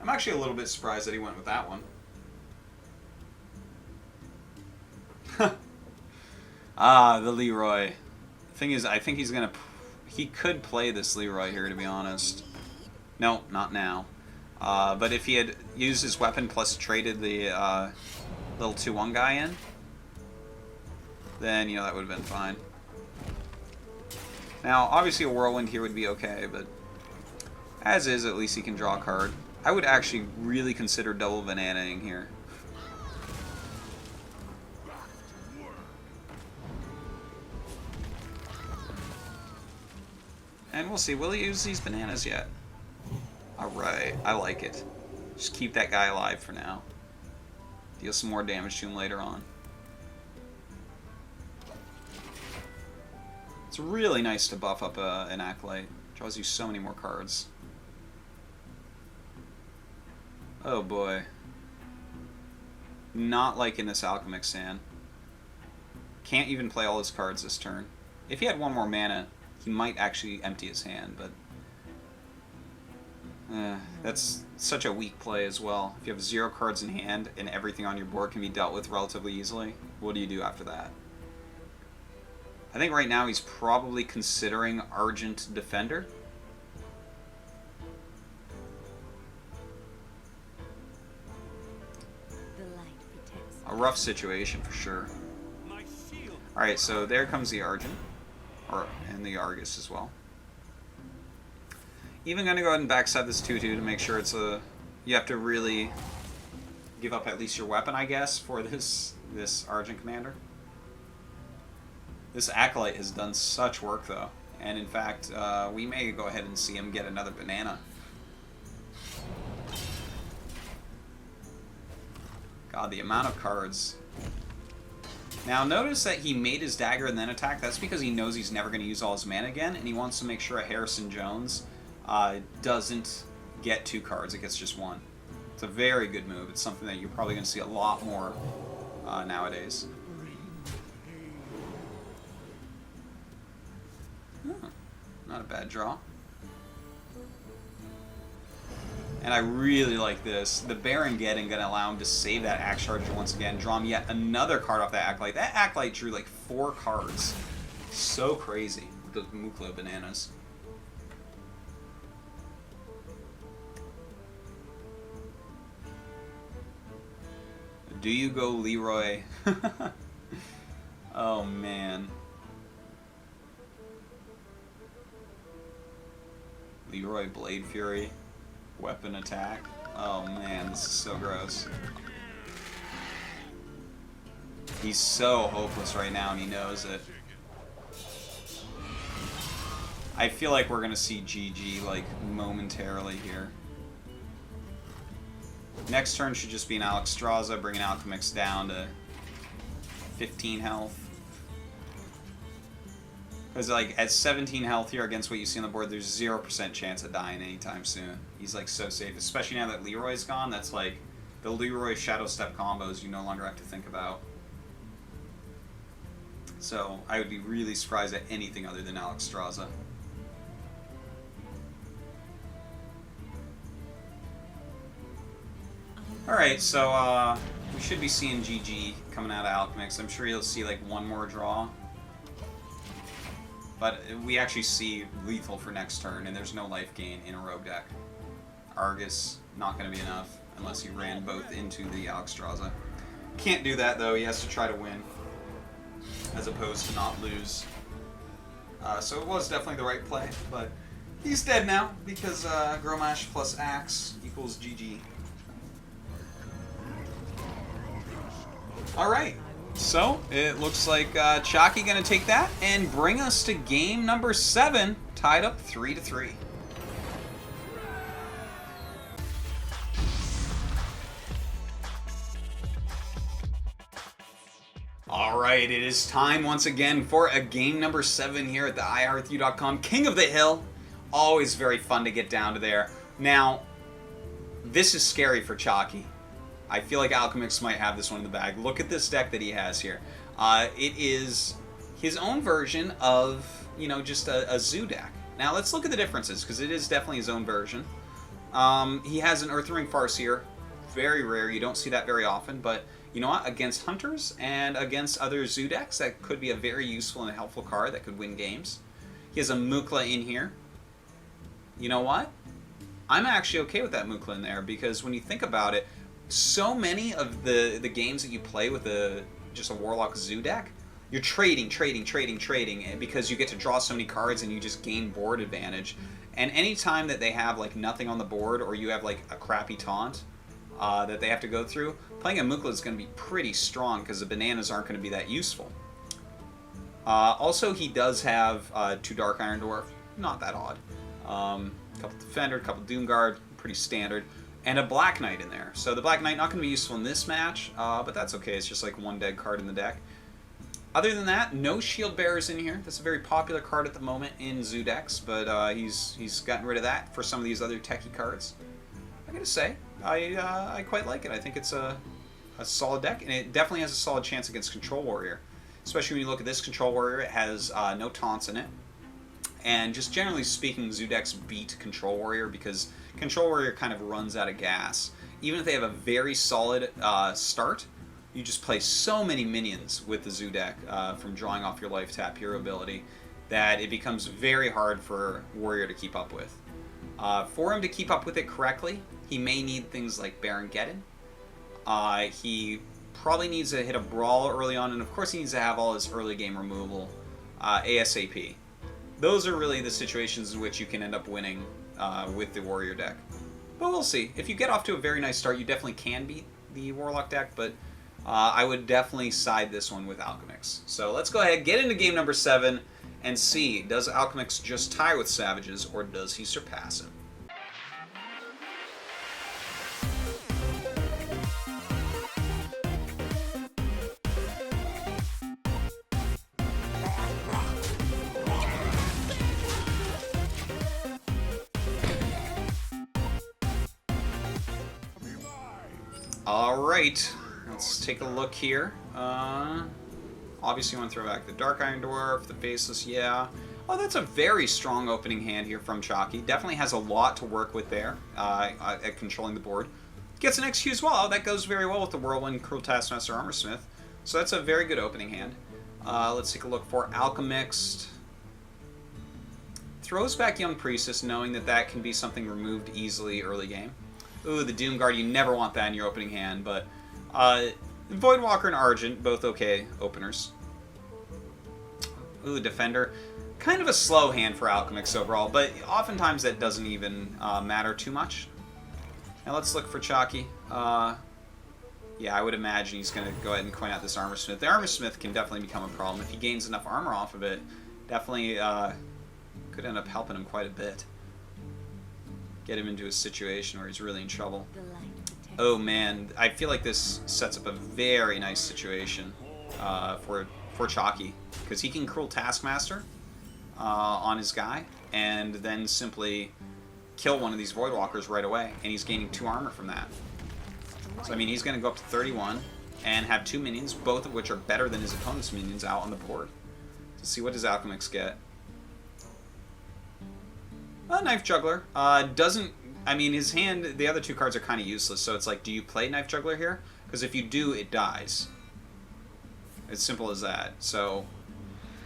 I'm actually a little bit surprised that he went with that one. Ah, the Leroy. Thing is, I think he's gonna... He could play this Leroy here, to be honest. No, not now. But if he had used his weapon plus traded the little 2-1 guy in, then, you know, that would have been fine. Now, obviously a Whirlwind here would be okay, but as is, at least he can draw a card. I would actually really consider double bananaing here. And we'll see, will he use these bananas yet? Alright, I like it. Just keep that guy alive for now. Deal some more damage to him later on. It's really nice to buff up an Acolyte. Draws you so many more cards. Oh boy. Not liking this Alchemixt stand. Can't even play all his cards this turn. If he had one more mana, he might actually empty his hand, but... that's such a weak play as well. If you have 0 cards in hand and everything on your board can be dealt with relatively easily, what do you do after that? I think right now he's probably considering Argent Defender. A rough situation for sure. Alright, so there comes the Argent. And the Argus as well. Even gonna go ahead and backside this 2-2 to make sure it's a... You have to really give up at least your weapon, I guess, for this Argent Commander. This Acolyte has done such work, though. And in fact, we may go ahead and see him get another banana. God, the amount of cards. Now, notice that he made his dagger and then attack. That's because he knows he's never going to use all his mana again, and he wants to make sure a Harrison Jones doesn't get 2 cards. It gets just 1. It's a very good move. It's something that you're probably going to see a lot more nowadays. Oh, not a bad draw. And I really like this. The Baron Geddon going to allow him to save that Axe Charger once again. Draw him yet another card off that Acolyte. That Acolyte drew like 4 cards. So crazy with those Muklo bananas. Do you go Leroy? Oh man. Leroy Blade Fury. Weapon attack. Oh man, this is so gross. He's so hopeless right now and he knows it. I feel like we're gonna see GG like momentarily here. Next turn should just be an Alexstrasza, bringing Alchemixt down to 15 health. Because like at 17 health here against what you see on the board, there's 0% chance of dying anytime soon. He's like so safe, especially now that Leroy's gone. That's like the Leroy Shadow Step combos you no longer have to think about. So I would be really surprised at anything other than Alexstrasza. Alright, so we should be seeing GG coming out of Alchemix. I'm sure you'll see like one more draw. But we actually see lethal for next turn, and there's no life gain in a rogue deck. Argus, not going to be enough unless he ran both into the Alexstrasza. Can't do that though, he has to try to win, as opposed to not lose. So it was definitely the right play, but He's dead now because Gromash plus Axe equals GG. Alright, so it looks like Chakki gonna take that and bring us to game number 7, tied up 3-3. Alright, it is time once again for a game number 7 here at the iHearthU.com King of the Hill. Always very fun to get down to there. Now, this is scary for Chakki. I feel like Alchemixt might have this one in the bag. Look at this deck that he has here. It is his own version of, you know, just a zoo deck. Now, let's look at the differences, because it is definitely his own version. He has an Earthring Farseer. Very rare. You don't see that very often, but you know what? Against hunters and against other zoo decks, that could be a very useful and helpful card that could win games. He has a Mukla in here. You know what? I'm actually okay with that Mukla in there, because when you think about it, so many of the games that you play with just a Warlock zoo deck, you're trading, because you get to draw so many cards and you just gain board advantage. And anytime that they have like nothing on the board, or you have like a crappy taunt that they have to go through, playing a Mukla is going to be pretty strong, because the bananas aren't going to be that useful. Also, he does have 2 Dark Iron Dwarf, not that odd. Couple Defender, couple Doomguard, pretty standard. And a Black Knight in there. So the Black Knight not going to be useful in this match, but that's okay. It's just like one dead card in the deck. Other than that, no Shield Bearers in here. That's a very popular card at the moment in zoo decks, but he's gotten rid of that for some of these other techie cards. I gotta say, I quite like it. I think it's a solid deck, and it definitely has a solid chance against Control Warrior. Especially when you look at this Control Warrior, it has no taunts in it. And just generally speaking, zoo decks beat Control Warrior because Control Warrior kind of runs out of gas. Even if they have a very solid start, you just play so many minions with the zoo deck from drawing off your life tap hero ability that it becomes very hard for Warrior to keep up with. For him to keep up with it correctly, he may need things like Baron Geddon. He probably needs to hit a Brawl early on, and of course he needs to have all his early game removal ASAP. Those are really the situations in which you can end up winning with the Warrior deck. But we'll see. If you get off to a very nice start, you definitely can beat the Warlock deck, but I would definitely side this one with Alchemixt. So let's go ahead, get into game number 7, and see, does Alchemixt just tie with Savages, or does he surpass him? Alright, let's take a look here. Obviously you want to throw back the Dark Iron Dwarf, the Faceless, yeah. Oh, that's a very strong opening hand here from Chakki. Definitely has a lot to work with there at controlling the board. Gets an XQ as well. That goes very well with the Whirlwind, Cruel Taskmaster, Armorsmith. So that's a very good opening hand. Let's take a look for Alchemixt. Throws back Young Priestess, knowing that that can be something removed easily early game. Ooh, the Doomguard, you never want that in your opening hand, but Voidwalker and Argent, both okay openers. Ooh, Defender. Kind of a slow hand for Alchemixt overall, but oftentimes that doesn't even matter too much. Now let's look for Chakki. Yeah, I would imagine he's going to go ahead and coin out this Armorsmith. The Armorsmith can definitely become a problem. If he gains enough armor off of it, definitely could end up helping him quite a bit. Get him into a situation where he's really in trouble. Oh man, I feel like this sets up a very nice situation for Chakki, because he can Cruel Taskmaster on his guy, and then simply kill one of these Voidwalkers right away, and he's gaining 2 armor from that. So I mean, he's going to go up to 31 and have 2 minions, both of which are better than his opponent's minions out on the board. Let's see, what does Alchemixt get? Knife Juggler. Doesn't... I mean, his hand, the other 2 cards are kind of useless, so it's like, do you play Knife Juggler here? Because if you do, it dies. It's simple as that. So,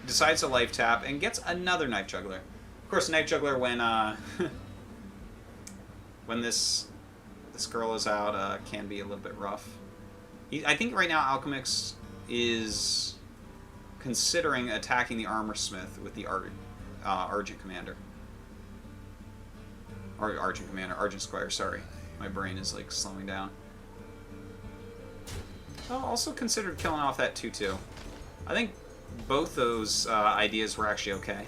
decides to life tap and gets another Knife Juggler. Of course, Knife Juggler, when when this girl is out, can be a little bit rough. I think right now Alchemixt is considering attacking the Armorsmith with the Argent Commander. Or Argent Commander, Argent Squire, sorry. My brain is like slowing down. Oh, also considered killing off that 2/2. I think both those ideas were actually okay.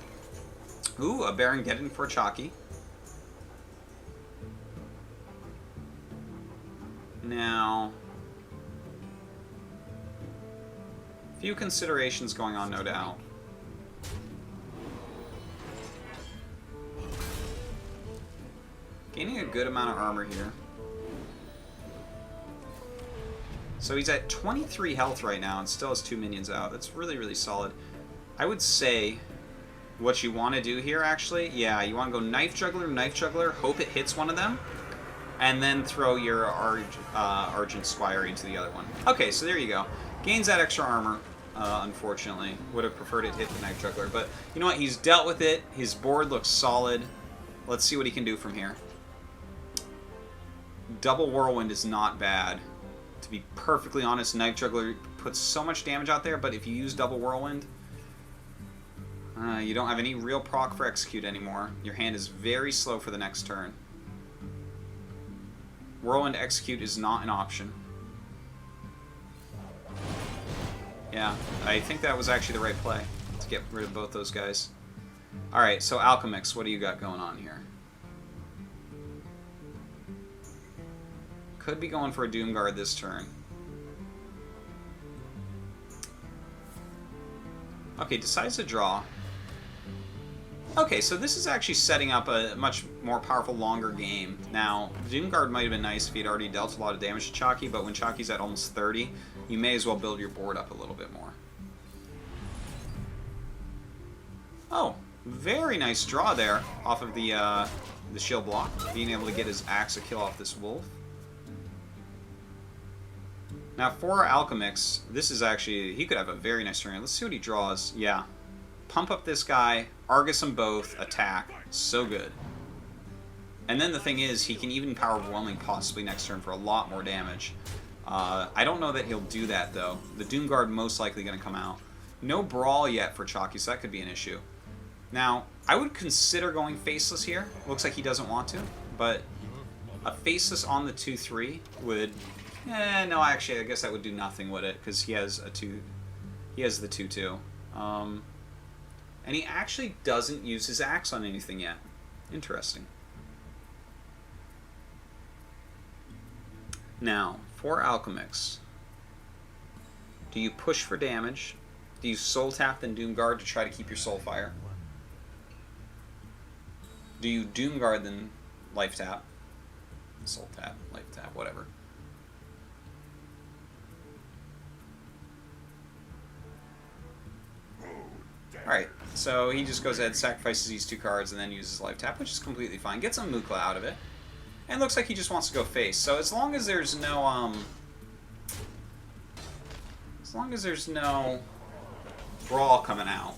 Ooh, a Baron Geddon for Chakki. Now, few considerations going on, no doubt. Gaining a good amount of armor here. So he's at 23 health right now and still has 2 minions out. That's really, really solid. I would say what you want to do here, actually, yeah, you want to go Knife Juggler, hope it hits one of them, and then throw your Argent Squire into the other one. Okay, so there you go. Gains that extra armor, unfortunately. Would have preferred it hit the Knife Juggler, but you know what? He's dealt with it. His board looks solid. Let's see what he can do from here. Double Whirlwind is not bad. To be perfectly honest, Knife Juggler puts so much damage out there, but if you use Double Whirlwind, you don't have any real proc for Execute anymore. Your hand is very slow for the next turn. Whirlwind Execute is not an option. Yeah, I think that was actually the right play, to get rid of both those guys. Alright, so Alchemixt, what do you got going on here? Could be going for a Doomguard this turn. Okay, decides to draw. Okay, so this is actually setting up a much more powerful, longer game. Now, Doomguard might have been nice if he'd already dealt a lot of damage to Chakki, but when Chakki's at almost 30, you may as well build your board up a little bit more. Oh, very nice draw there off of the shield block, being able to get his axe a kill off this wolf. Now, for Alchemixt, this is actually... he could have a very nice turn. Let's see what he draws. Yeah. Pump up this guy, Argus them both, attack. So good. And then the thing is, he can even power Overwhelming possibly next turn for a lot more damage. I don't know that he'll do that, though. The Doomguard most likely going to come out. No Brawl yet for Chakki, so that could be an issue. Now, I would consider going Faceless here. Looks like he doesn't want to, but a Faceless on the 2/3 would... no, actually, I guess that would do nothing with it, because he has a 2... he has the 2/2. And he actually doesn't use his axe on anything yet. Interesting. Now, for Alchemixt, do you push for damage? Do you Soul Tap then Doomguard to try to keep your Soulfire? Do you Doomguard then Life Tap? Soul Tap, Life Tap, whatever. Alright, so he just goes ahead, sacrifices these 2 cards, and then uses Life Tap, which is completely fine. Gets some Mukla out of it. And looks like he just wants to go face. So as long as there's no, Brawl coming out,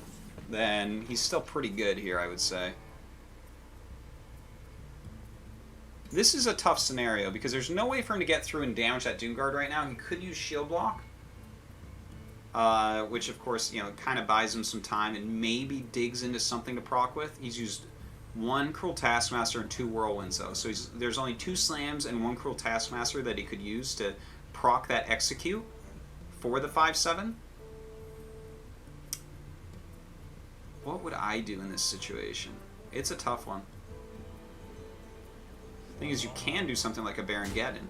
then he's still pretty good here, I would say. This is a tough scenario, because there's no way for him to get through and damage that Doomguard right now. He could use Shield Block. Which, of course, you know, kind of buys him some time and maybe digs into something to proc with. He's used 1 Cruel Taskmaster and 2 Whirlwinds, though. So there's only 2 Slams and 1 Cruel Taskmaster that he could use to proc that Execute for the 5/7. What would I do in this situation? It's a tough one. The thing is, you can do something like a Baron Geddon.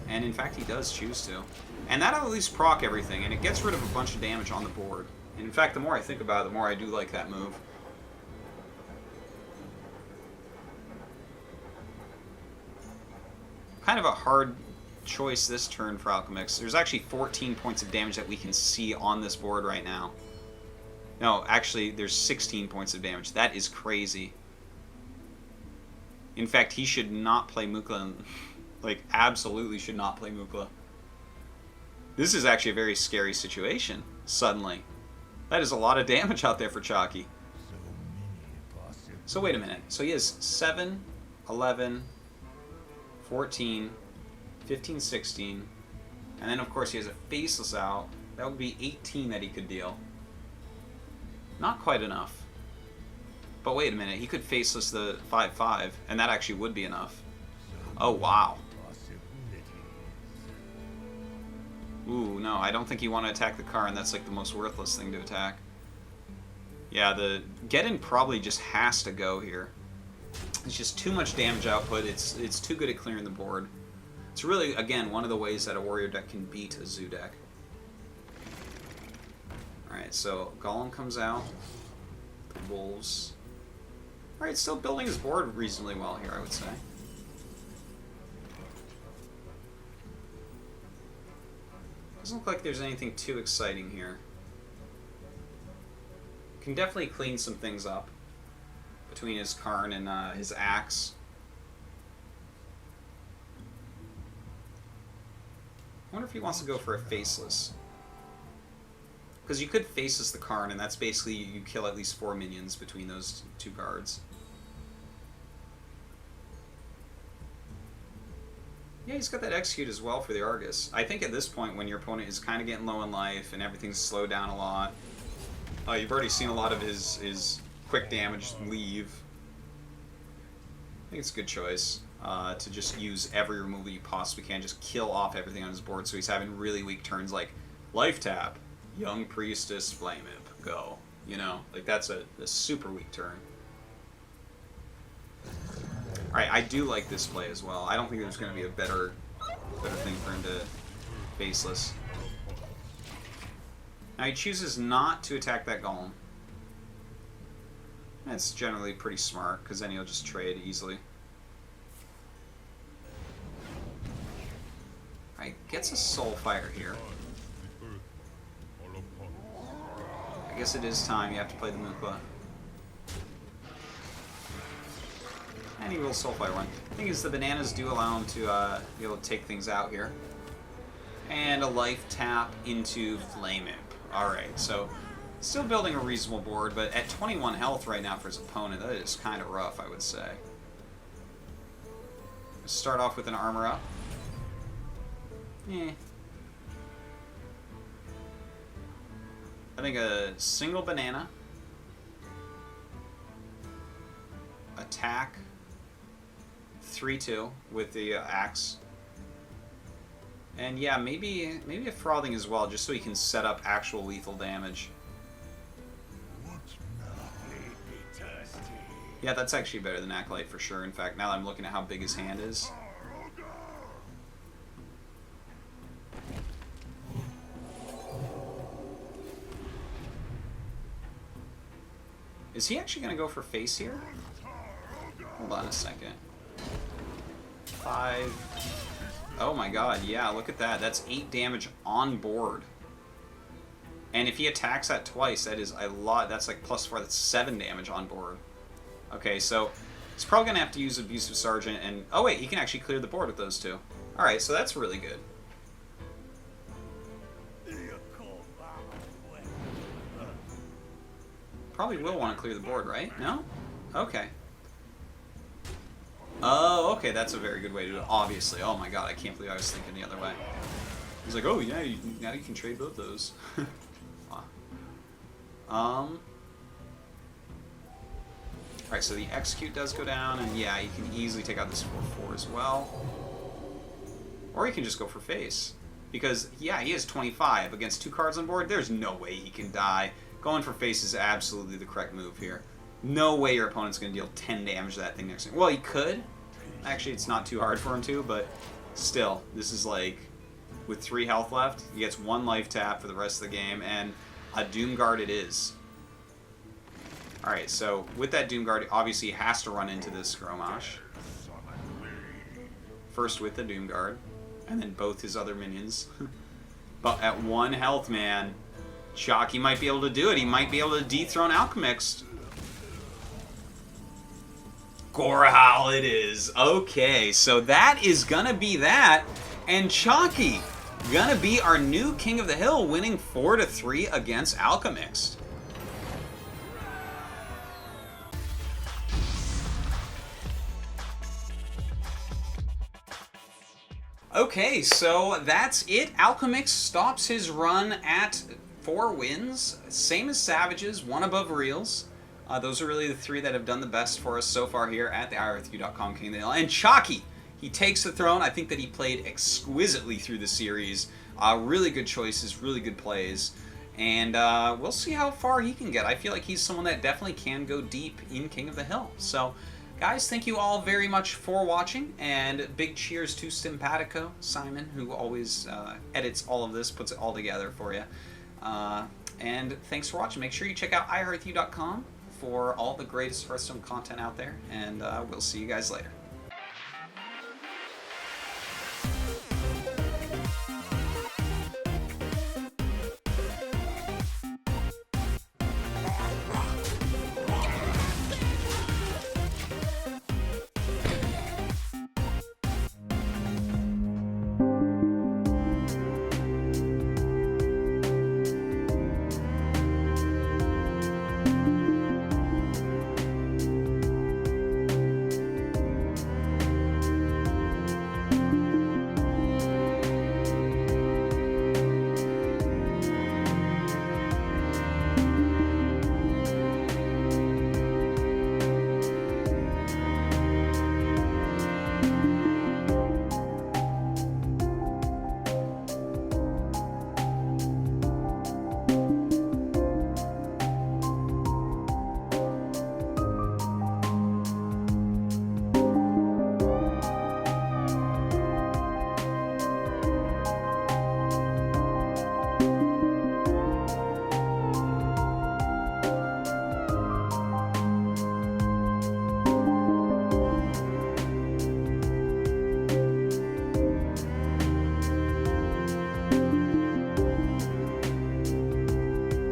And in fact, he does choose to. And that'll at least proc everything, and it gets rid of a bunch of damage on the board. And in fact, the more I think about it, the more I do like that move. Kind of a hard choice this turn for Alchemixt. There's actually 14 points of damage that we can see on this board right now. No, actually, there's 16 points of damage. That is crazy. In fact, he should not play Mukla. Like, absolutely should not play Mukla. This is actually a very scary situation, suddenly. That is a lot of damage out there for Chakki. So wait a minute. So he has 7, 11, 14, 15, 16. And then, of course, he has a Faceless out. That would be 18 that he could deal. Not quite enough. But wait a minute, he could faceless the 5/5, and that actually would be enough. Oh, wow. Ooh, no, I don't think you want to attack the Karn. That's like the most worthless thing to attack. Yeah, the get-in probably just has to go here. It's just too much damage output. It's too good at clearing the board. It's really, again, one of the ways that a warrior deck can beat a zoo deck. Alright, so Golem comes out. The Wolves. Alright, still building his board reasonably well here, I would say. Doesn't look like there's anything too exciting here. Can definitely clean some things up between his Karn and his Axe. I wonder if he wants to go for a Faceless. Because you could Faceless the Karn, and that's basically you kill at least 4 minions between those two guards. Yeah, he's got that Execute as well for the Argus. I think at this point, when your opponent is kind of getting low in life and everything's slowed down a lot, you've already seen a lot of his quick damage leave. I think it's a good choice to just use every removal you possibly can, just kill off everything on his board, so he's having really weak turns like Life Tap, Young Priestess, Flame Imp, go. You know, like that's a super weak turn. Alright, I do like this play as well. I don't think there's going to be a better thing for him to Faceless. Now he chooses not to attack that Golem. That's generally pretty smart, because then he'll just trade easily. Alright, gets a Soulfire here. I guess it is time. You have to play the Mukla. And he will Soulfire one. The thing is, the bananas do allow him to be able to take things out here. And a Life Tap into Flame Imp. Alright, so still building a reasonable board, but at 21 health right now for his opponent, that is kind of rough, I would say. Start off with an Armor Up. Eh. I think a single banana. Attack. 3/2 with the Axe. And yeah, maybe a Frothing as well, just so he can set up actual lethal damage. Yeah, that's actually better than Acolyte for sure. In fact, now that I'm looking at how big his hand is. Is he actually going to go for face here? Hold on a second. 5... Oh my god, yeah, look at that. That's 8 damage on board. And if he attacks that twice, that is a lot. That's like +4, that's 7 damage on board. Okay, so he's probably going to have to use Abusive Sergeant and... Oh wait, he can actually clear the board with those two. Alright, so that's really good. Probably will want to clear the board, right? No? Okay. Oh, okay, that's a very good way to do it, obviously. Oh my god, I can't believe I was thinking the other way. He's like, oh yeah, now you can trade both those. Wow. Alright, so the Execute does go down, and yeah, you can easily take out this 4/4 as well. Or you can just go for face. Because, yeah, he has 25 against 2 cards on board. There's no way he can die. Going for face is absolutely the correct move here. No way your opponent's going to deal 10 damage to that thing next turn. Well, he could. Actually, it's not too hard for him to, but still, this is like, with 3 health left, he gets 1 life tap for the rest of the game, and a Doom Guard it is. Alright, so with that Doom Guard, obviously he has to run into this Skromash. First with the Doom Guard, and then both his other minions. But at 1 health, man, Chakki might be able to do it. He might be able to dethrone Alchemixt. Gorehowl it is. Okay, so that is gonna be that. And Chakki gonna be our new King of the Hill, winning 4-3 against Alchemixt. Okay, so that's it. Alchemixt stops his run at 4 wins. Same as Savages, 1 above Reels. Those are really the three that have done the best for us so far here at the iHearthU.com King of the Hill. And Chakki, he takes the throne. I think that he played exquisitely through the series. Really good choices, really good plays. And we'll see how far he can get. I feel like he's someone that definitely can go deep in King of the Hill. So, guys, thank you all very much for watching. And big cheers to Simpatico, Simon, who always edits all of this, puts it all together for you. And thanks for watching. Make sure you check out iHearthU.com for all the greatest Hearthstone content out there. And we'll see you guys later.